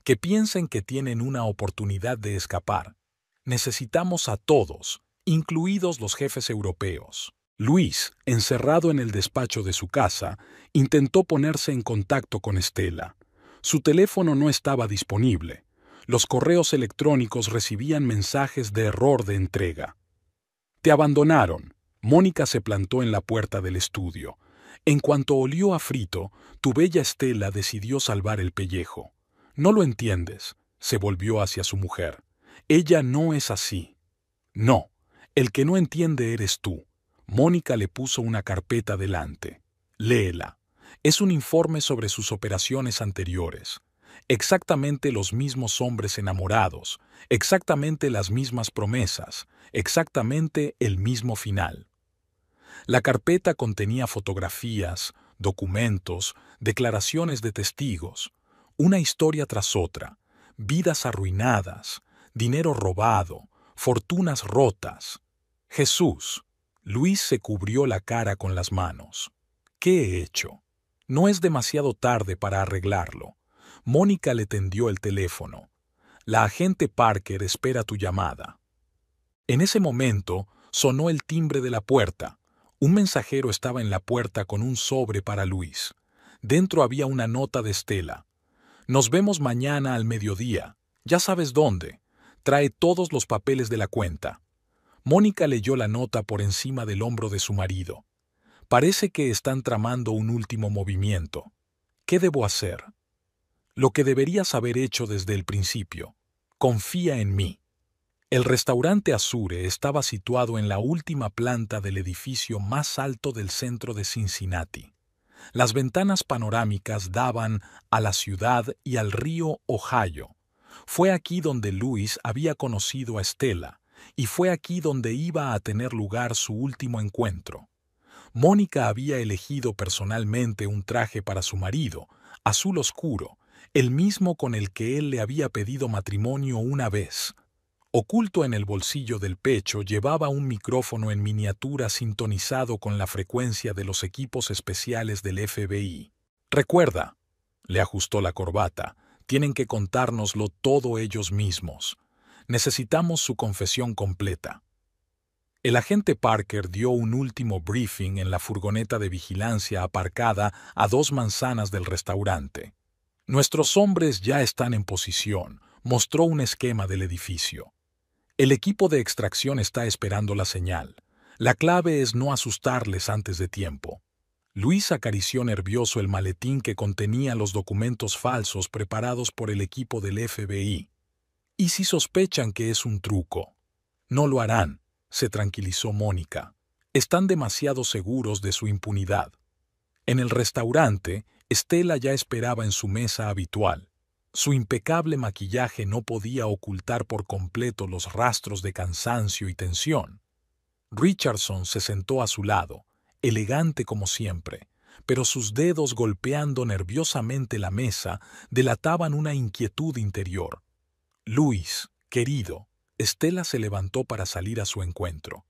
«Que piensen que tienen una oportunidad de escapar. Necesitamos a todos, incluidos los jefes europeos». Luis, encerrado en el despacho de su casa, intentó ponerse en contacto con Stella. Su teléfono no estaba disponible. Los correos electrónicos recibían mensajes de error de entrega. «Te abandonaron». Mónica se plantó en la puerta del estudio. En cuanto olió a frito, tu bella Stella decidió salvar el pellejo. «No lo entiendes», se volvió hacia su mujer. «Ella no es así». «No, el que no entiende eres tú». Mónica le puso una carpeta delante. «Léela. Es un informe sobre sus operaciones anteriores. Exactamente los mismos hombres enamorados, exactamente las mismas promesas, exactamente el mismo final». La carpeta contenía fotografías, documentos, declaraciones de testigos, una historia tras otra, vidas arruinadas, dinero robado, fortunas rotas. «Jesús». Luis se cubrió la cara con las manos. «¿Qué he hecho? No es demasiado tarde para arreglarlo». Mónica le tendió el teléfono. «La agente Parker espera tu llamada». En ese momento sonó el timbre de la puerta. Un mensajero estaba en la puerta con un sobre para Luis. Dentro había una nota de Stella. «Nos vemos mañana al mediodía. Ya sabes dónde. Trae todos los papeles de la cuenta». Mónica leyó la nota por encima del hombro de su marido. Parece que están tramando un último movimiento. ¿Qué debo hacer? Lo que deberías haber hecho desde el principio. Confía en mí. El restaurante Azure estaba situado en la última planta del edificio más alto del centro de Cincinnati. Las ventanas panorámicas daban a la ciudad y al río Ohio. Fue aquí donde Luis había conocido a Stella, y fue aquí donde iba a tener lugar su último encuentro. Mónica había elegido personalmente un traje para su marido, azul oscuro, el mismo con el que él le había pedido matrimonio una vez. Oculto en el bolsillo del pecho llevaba un micrófono en miniatura sintonizado con la frecuencia de los equipos especiales del FBI. Recuerda, le ajustó la corbata, tienen que contárnoslo todo ellos mismos. Necesitamos su confesión completa. El agente Parker dio un último briefing en la furgoneta de vigilancia aparcada a 2 manzanas del restaurante. Nuestros hombres ya están en posición, mostró un esquema del edificio. El equipo de extracción está esperando la señal. La clave es no asustarles antes de tiempo. Luis acarició nervioso el maletín que contenía los documentos falsos preparados por el equipo del FBI. ¿Y si sospechan que es un truco? No lo harán, se tranquilizó Mónica. Están demasiado seguros de su impunidad. En el restaurante, Stella ya esperaba en su mesa habitual. Su impecable maquillaje no podía ocultar por completo los rastros de cansancio y tensión. Richardson se sentó a su lado, elegante como siempre, pero sus dedos golpeando nerviosamente la mesa delataban una inquietud interior. Luis, querido, Stella se levantó para salir a su encuentro.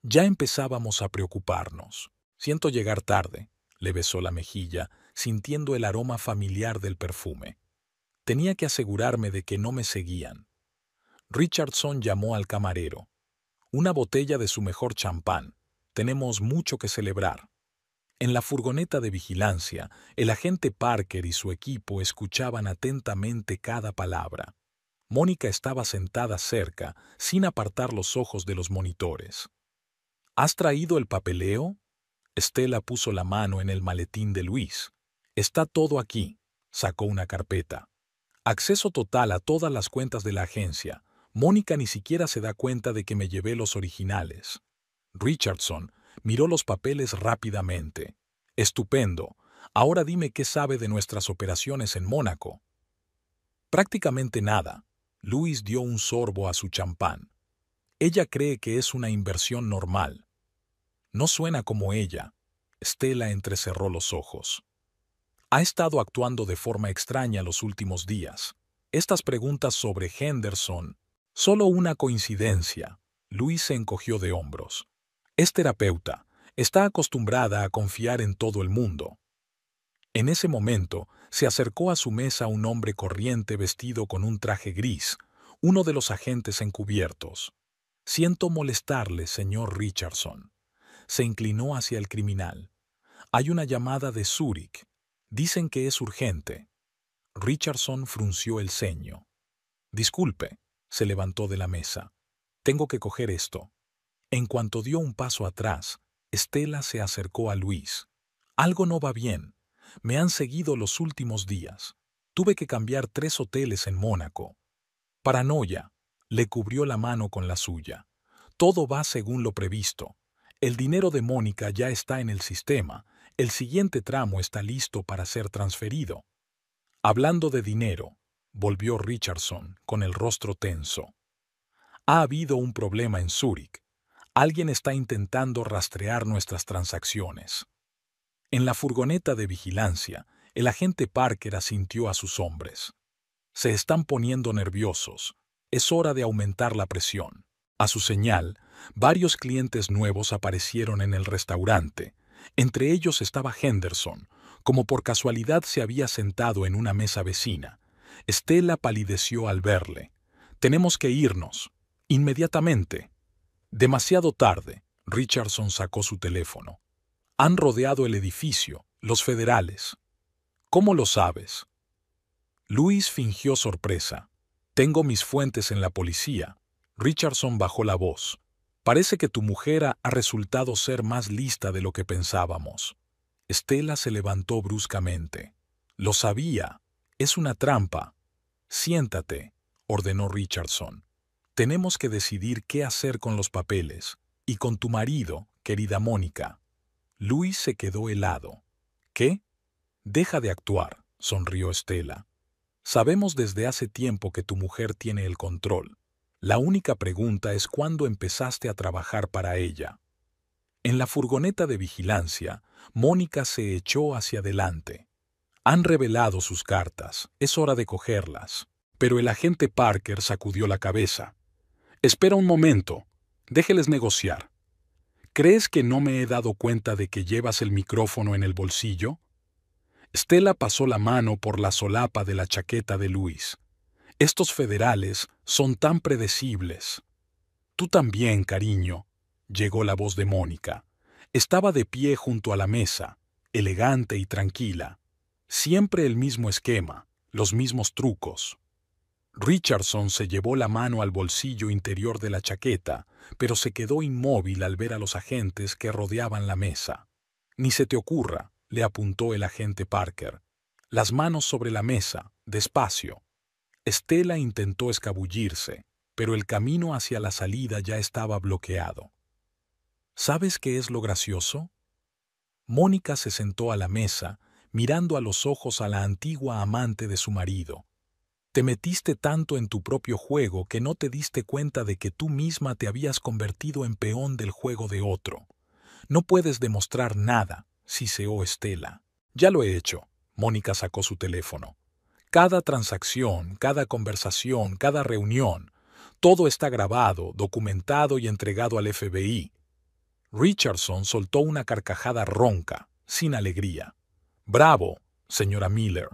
Ya empezábamos a preocuparnos. Siento llegar tarde, le besó la mejilla, sintiendo el aroma familiar del perfume. Tenía que asegurarme de que no me seguían. Richardson llamó al camarero. Una botella de su mejor champán. Tenemos mucho que celebrar. En la furgoneta de vigilancia, el agente Parker y su equipo escuchaban atentamente cada palabra. Mónica estaba sentada cerca, sin apartar los ojos de los monitores. ¿Has traído el papeleo? Stella puso la mano en el maletín de Luis. Está todo aquí. Sacó una carpeta. Acceso total a todas las cuentas de la agencia. Mónica ni siquiera se da cuenta de que me llevé los originales. Richardson miró los papeles rápidamente. Estupendo. Ahora dime qué sabe de nuestras operaciones en Mónaco. Prácticamente nada. Luis dio un sorbo a su champán. Ella cree que es una inversión normal. No suena como ella. Stella entrecerró los ojos. Ha estado actuando de forma extraña los últimos días. Estas preguntas sobre Henderson, solo una coincidencia. Luis se encogió de hombros. Es terapeuta. Está acostumbrada a confiar en todo el mundo. En ese momento, se acercó a su mesa un hombre corriente vestido con un traje gris, uno de los agentes encubiertos. Siento molestarle, señor Richardson. Se inclinó hacia el criminal. Hay una llamada de Zúrich. Dicen que es urgente. Richardson frunció el ceño. Disculpe, se levantó de la mesa. Tengo que coger esto. En cuanto dio un paso atrás, Stella se acercó a Luis. Algo no va bien. Me han seguido los últimos días. Tuve que cambiar 3 hoteles en Mónaco. Paranoia. Le cubrió la mano con la suya. Todo va según lo previsto. El dinero de Mónica ya está en el sistema. El siguiente tramo está listo para ser transferido. Hablando de dinero, volvió Richardson con el rostro tenso. Ha habido un problema en Zúrich. Alguien está intentando rastrear nuestras transacciones. En la furgoneta de vigilancia, el agente Parker asintió a sus hombres. Se están poniendo nerviosos. Es hora de aumentar la presión. A su señal, varios clientes nuevos aparecieron en el restaurante. Entre ellos estaba Henderson, como por casualidad se había sentado en una mesa vecina. Stella palideció al verle. Tenemos que irnos. Inmediatamente. Demasiado tarde. Richardson sacó su teléfono. Han rodeado el edificio, los federales. ¿Cómo lo sabes? Luis fingió sorpresa. Tengo mis fuentes en la policía. Richardson bajó la voz. Parece que tu mujer ha resultado ser más lista de lo que pensábamos. Stella se levantó bruscamente. Lo sabía. Es una trampa. Siéntate, ordenó Richardson. Tenemos que decidir qué hacer con los papeles. Y con tu marido, querida Mónica. Luis se quedó helado. ¿Qué? Deja de actuar, sonrió Stella. Sabemos desde hace tiempo que tu mujer tiene el control. La única pregunta es cuándo empezaste a trabajar para ella. En la furgoneta de vigilancia, Mónica se echó hacia adelante. Han revelado sus cartas, es hora de cogerlas. Pero el agente Parker sacudió la cabeza. Espera un momento, déjeles negociar. ¿Crees que no me he dado cuenta de que llevas el micrófono en el bolsillo? Stella pasó la mano por la solapa de la chaqueta de Luis. Estos federales son tan predecibles. Tú también, cariño, llegó la voz de Mónica. Estaba de pie junto a la mesa, elegante y tranquila. Siempre el mismo esquema, los mismos trucos. Richardson se llevó la mano al bolsillo interior de la chaqueta, pero se quedó inmóvil al ver a los agentes que rodeaban la mesa. Ni se te ocurra, le apuntó el agente Parker. Las manos sobre la mesa, despacio. Stella intentó escabullirse, pero el camino hacia la salida ya estaba bloqueado. ¿Sabes qué es lo gracioso? Mónica se sentó a la mesa, mirando a los ojos a la antigua amante de su marido. Te metiste tanto en tu propio juego que no te diste cuenta de que tú misma te habías convertido en peón del juego de otro. No puedes demostrar nada, siseó Stella. Ya lo he hecho. Mónica sacó su teléfono. Cada transacción, cada conversación, cada reunión, todo está grabado, documentado y entregado al FBI. Richardson soltó una carcajada ronca, sin alegría. Bravo, señora Miller.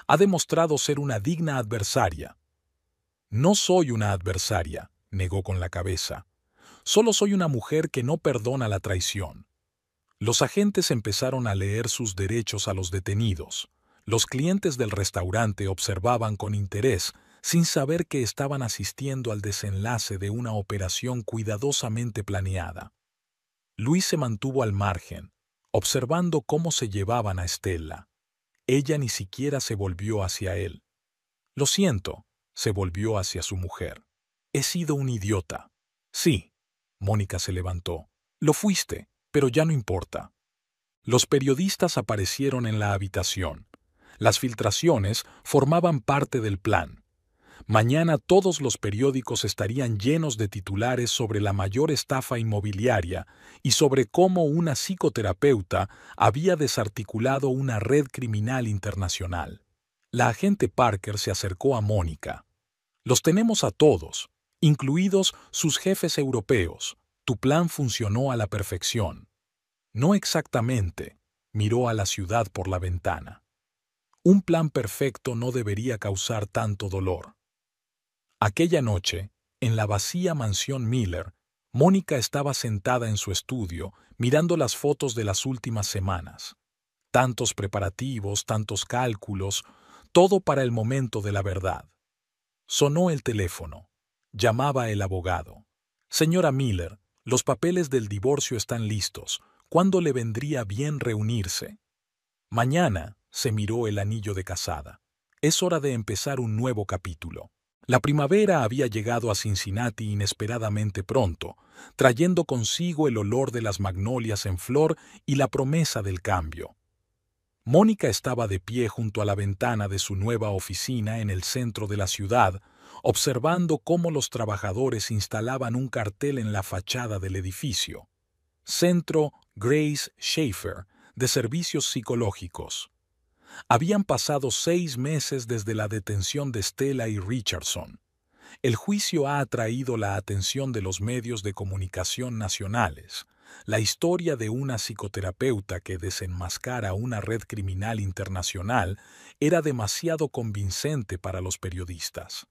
Ha demostrado ser una digna adversaria. No soy una adversaria, negó con la cabeza. Solo soy una mujer que no perdona la traición. Los agentes empezaron a leer sus derechos a los detenidos. Los clientes del restaurante observaban con interés, sin saber que estaban asistiendo al desenlace de una operación cuidadosamente planeada. Luis se mantuvo al margen, observando cómo se llevaban a Stella. Ella ni siquiera se volvió hacia él. Lo siento, se volvió hacia su mujer. He sido un idiota. Sí, Mónica se levantó. Lo fuiste, pero ya no importa. Los periodistas aparecieron en la habitación. Las filtraciones formaban parte del plan. Mañana todos los periódicos estarían llenos de titulares sobre la mayor estafa inmobiliaria y sobre cómo una psicoterapeuta había desarticulado una red criminal internacional. La agente Parker se acercó a Mónica. Los tenemos a todos, incluidos sus jefes europeos. Tu plan funcionó a la perfección. No exactamente, miró a la ciudad por la ventana. Un plan perfecto no debería causar tanto dolor. Aquella noche, en la vacía mansión Miller, Mónica estaba sentada en su estudio, mirando las fotos de las últimas semanas. Tantos preparativos, tantos cálculos, todo para el momento de la verdad. Sonó el teléfono. Llamaba el abogado. Señora Miller, los papeles del divorcio están listos. ¿Cuándo le vendría bien reunirse? Mañana, se miró el anillo de casada. Es hora de empezar un nuevo capítulo. La primavera había llegado a Cincinnati inesperadamente pronto, trayendo consigo el olor de las magnolias en flor y la promesa del cambio. Mónica estaba de pie junto a la ventana de su nueva oficina en el centro de la ciudad, observando cómo los trabajadores instalaban un cartel en la fachada del edificio. Centro Grace Schaefer, de Servicios Psicológicos. Habían pasado 6 meses desde la detención de Stella y Richardson. El juicio ha atraído la atención de los medios de comunicación nacionales. La historia de una psicoterapeuta que desenmascara una red criminal internacional era demasiado convincente para los periodistas.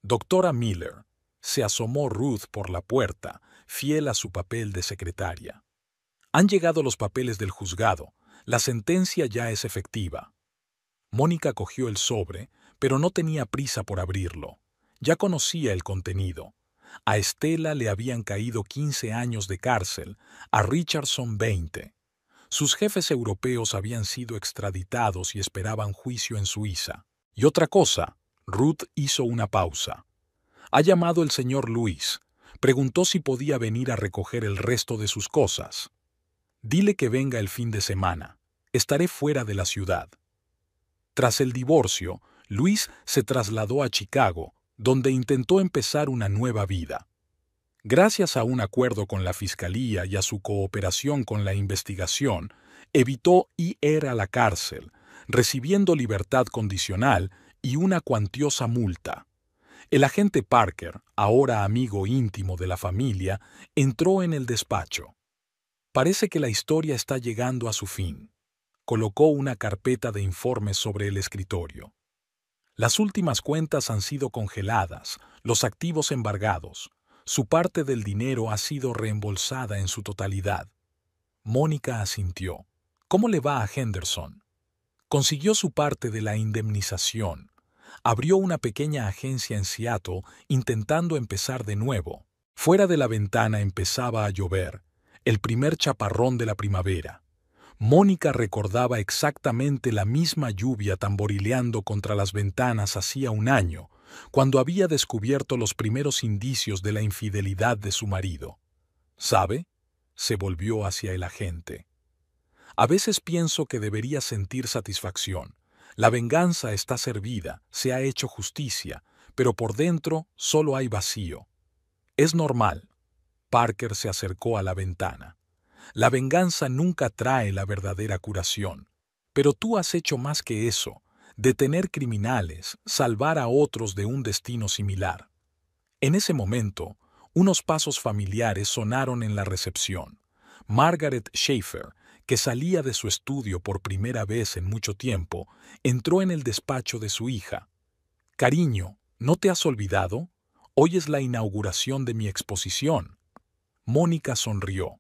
Doctora Miller, se asomó Ruth por la puerta, fiel a su papel de secretaria. Han llegado los papeles del juzgado. La sentencia ya es efectiva. Mónica cogió el sobre, pero no tenía prisa por abrirlo. Ya conocía el contenido. A Estela le habían caído 15 años de cárcel, a Richardson 20. Sus jefes europeos habían sido extraditados y esperaban juicio en Suiza. Y otra cosa, Ruth hizo una pausa. Ha llamado el señor Luis. Preguntó si podía venir a recoger el resto de sus cosas. Dile que venga el fin de semana. Estaré fuera de la ciudad. Tras el divorcio, Luis se trasladó a Chicago, donde intentó empezar una nueva vida. Gracias a un acuerdo con la fiscalía y a su cooperación con la investigación, evitó ir a la cárcel, recibiendo libertad condicional y una cuantiosa multa. El agente Parker, ahora amigo íntimo de la familia, entró en el despacho. Parece que la historia está llegando a su fin. Colocó una carpeta de informes sobre el escritorio. Las últimas cuentas han sido congeladas, los activos embargados. Su parte del dinero ha sido reembolsada en su totalidad. Mónica asintió. ¿Cómo le va a Henderson? Consiguió su parte de la indemnización. Abrió una pequeña agencia en Seattle intentando empezar de nuevo. Fuera de la ventana empezaba a llover, el primer chaparrón de la primavera. Mónica recordaba exactamente la misma lluvia tamborileando contra las ventanas hacía un año, cuando había descubierto los primeros indicios de la infidelidad de su marido. ¿Sabe? Se volvió hacia el agente. A veces pienso que debería sentir satisfacción. La venganza está servida, se ha hecho justicia, pero por dentro solo hay vacío. Es normal. Parker se acercó a la ventana. La venganza nunca trae la verdadera curación. Pero tú has hecho más que eso. Detener criminales, salvar a otros de un destino similar. En ese momento, unos pasos familiares sonaron en la recepción. Margaret Schaefer, que salía de su estudio por primera vez en mucho tiempo, entró en el despacho de su hija. «Cariño, ¿no te has olvidado? Hoy es la inauguración de mi exposición». Mónica sonrió.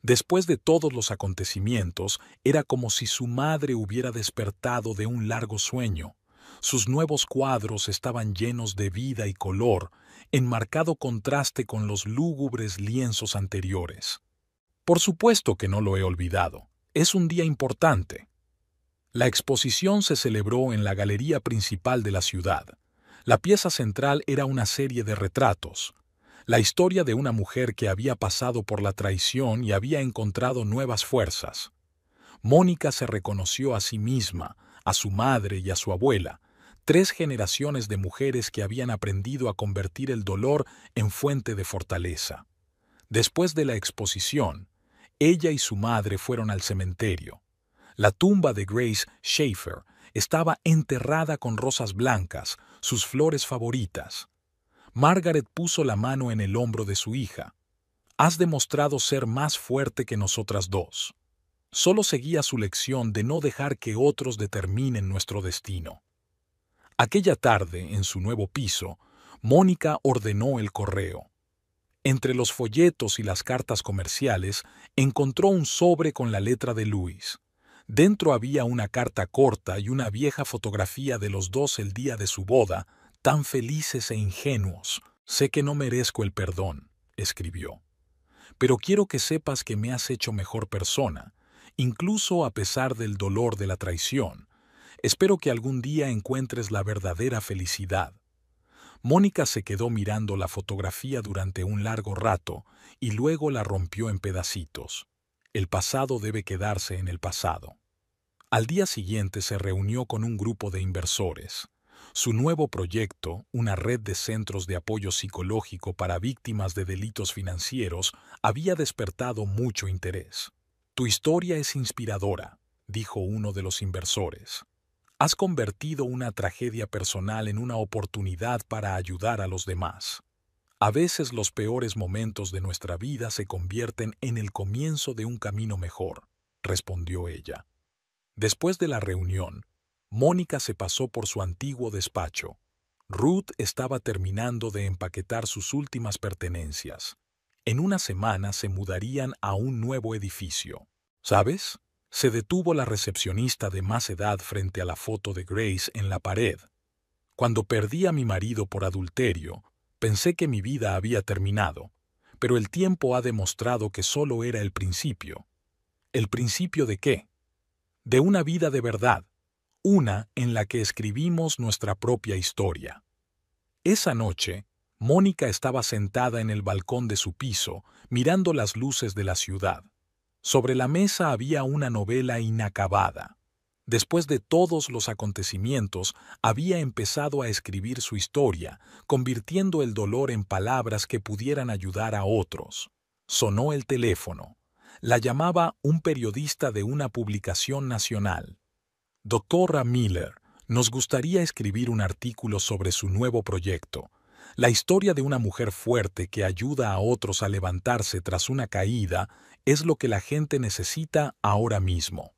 Después de todos los acontecimientos, era como si su madre hubiera despertado de un largo sueño. Sus nuevos cuadros estaban llenos de vida y color, en marcado contraste con los lúgubres lienzos anteriores. Por supuesto que no lo he olvidado. Es un día importante. La exposición se celebró en la galería principal de la ciudad. La pieza central era una serie de retratos. La historia de una mujer que había pasado por la traición y había encontrado nuevas fuerzas. Mónica se reconoció a sí misma, a su madre y a su abuela, 3 generaciones de mujeres que habían aprendido a convertir el dolor en fuente de fortaleza. Después de la exposición, ella y su madre fueron al cementerio. La tumba de Grace Schaefer estaba enterrada con rosas blancas, sus flores favoritas. Margaret puso la mano en el hombro de su hija. «Has demostrado ser más fuerte que nosotras dos». Solo seguía su lección de no dejar que otros determinen nuestro destino. Aquella tarde, en su nuevo piso, Mónica ordenó el correo. Entre los folletos y las cartas comerciales, encontró un sobre con la letra de Luis. Dentro había una carta corta y una vieja fotografía de los dos el día de su boda, tan felices e ingenuos. «Sé que no merezco el perdón», escribió. «Pero quiero que sepas que me has hecho mejor persona, incluso a pesar del dolor de la traición. Espero que algún día encuentres la verdadera felicidad». Mónica se quedó mirando la fotografía durante un largo rato y luego la rompió en pedacitos. El pasado debe quedarse en el pasado. Al día siguiente se reunió con un grupo de inversores. Su nuevo proyecto, una red de centros de apoyo psicológico para víctimas de delitos financieros, había despertado mucho interés. «Tu historia es inspiradora», dijo uno de los inversores. «Has convertido una tragedia personal en una oportunidad para ayudar a los demás. A veces los peores momentos de nuestra vida se convierten en el comienzo de un camino mejor», respondió ella. Después de la reunión, Mónica se pasó por su antiguo despacho. Ruth estaba terminando de empaquetar sus últimas pertenencias. En una semana se mudarían a un nuevo edificio. «¿Sabes?», se detuvo la recepcionista de más edad frente a la foto de Grace en la pared. «Cuando perdí a mi marido por adulterio, Pensé que mi vida había terminado, pero el tiempo ha demostrado que solo era el principio. ¿El principio de qué? De una vida de verdad, una en la que escribimos nuestra propia historia. Esa noche, Mónica estaba sentada en el balcón de su piso, mirando las luces de la ciudad. Sobre la mesa había una novela inacabada. Después de todos los acontecimientos, había empezado a escribir su historia, convirtiendo el dolor en palabras que pudieran ayudar a otros. Sonó el teléfono. La llamaba un periodista de una publicación nacional. Doctora Miller, nos gustaría escribir un artículo sobre su nuevo proyecto, la historia de una mujer fuerte que ayuda a otros a levantarse tras una caída es lo que la gente necesita ahora mismo.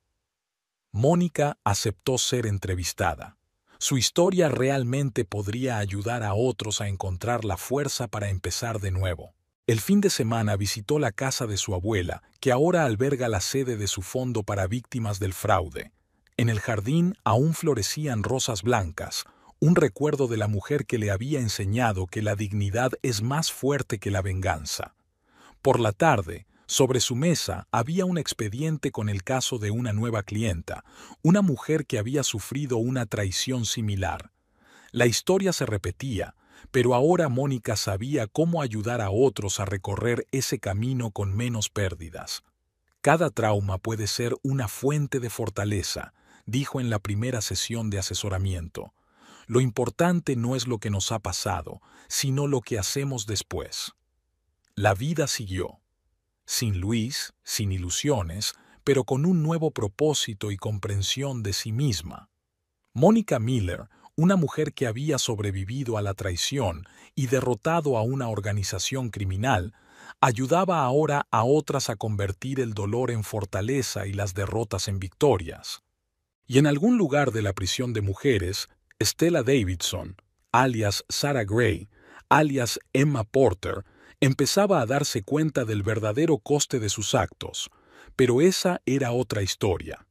Mónica aceptó ser entrevistada. Su historia realmente podría ayudar a otros a encontrar la fuerza para empezar de nuevo. El fin de semana visitó la casa de su abuela, que ahora alberga la sede de su fondo para víctimas del fraude. En el jardín aún florecían rosas blancas, un recuerdo de la mujer que le había enseñado que la dignidad es más fuerte que la venganza. Por la tarde, sobre su mesa había un expediente con el caso de una nueva clienta, una mujer que había sufrido una traición similar. La historia se repetía, pero ahora Mónica sabía cómo ayudar a otros a recorrer ese camino con menos pérdidas. Cada trauma puede ser una fuente de fortaleza, dijo en la primera sesión de asesoramiento. Lo importante no es lo que nos ha pasado, sino lo que hacemos después. La vida siguió. Sin Luis, sin ilusiones, pero con un nuevo propósito y comprensión de sí misma. Mónica Miller, una mujer que había sobrevivido a la traición y derrotado a una organización criminal, ayudaba ahora a otras a convertir el dolor en fortaleza y las derrotas en victorias. Y en algún lugar de la prisión de mujeres, Stella Davidson, alias Sarah Gray, alias Emma Porter, empezaba a darse cuenta del verdadero coste de sus actos, pero esa era otra historia.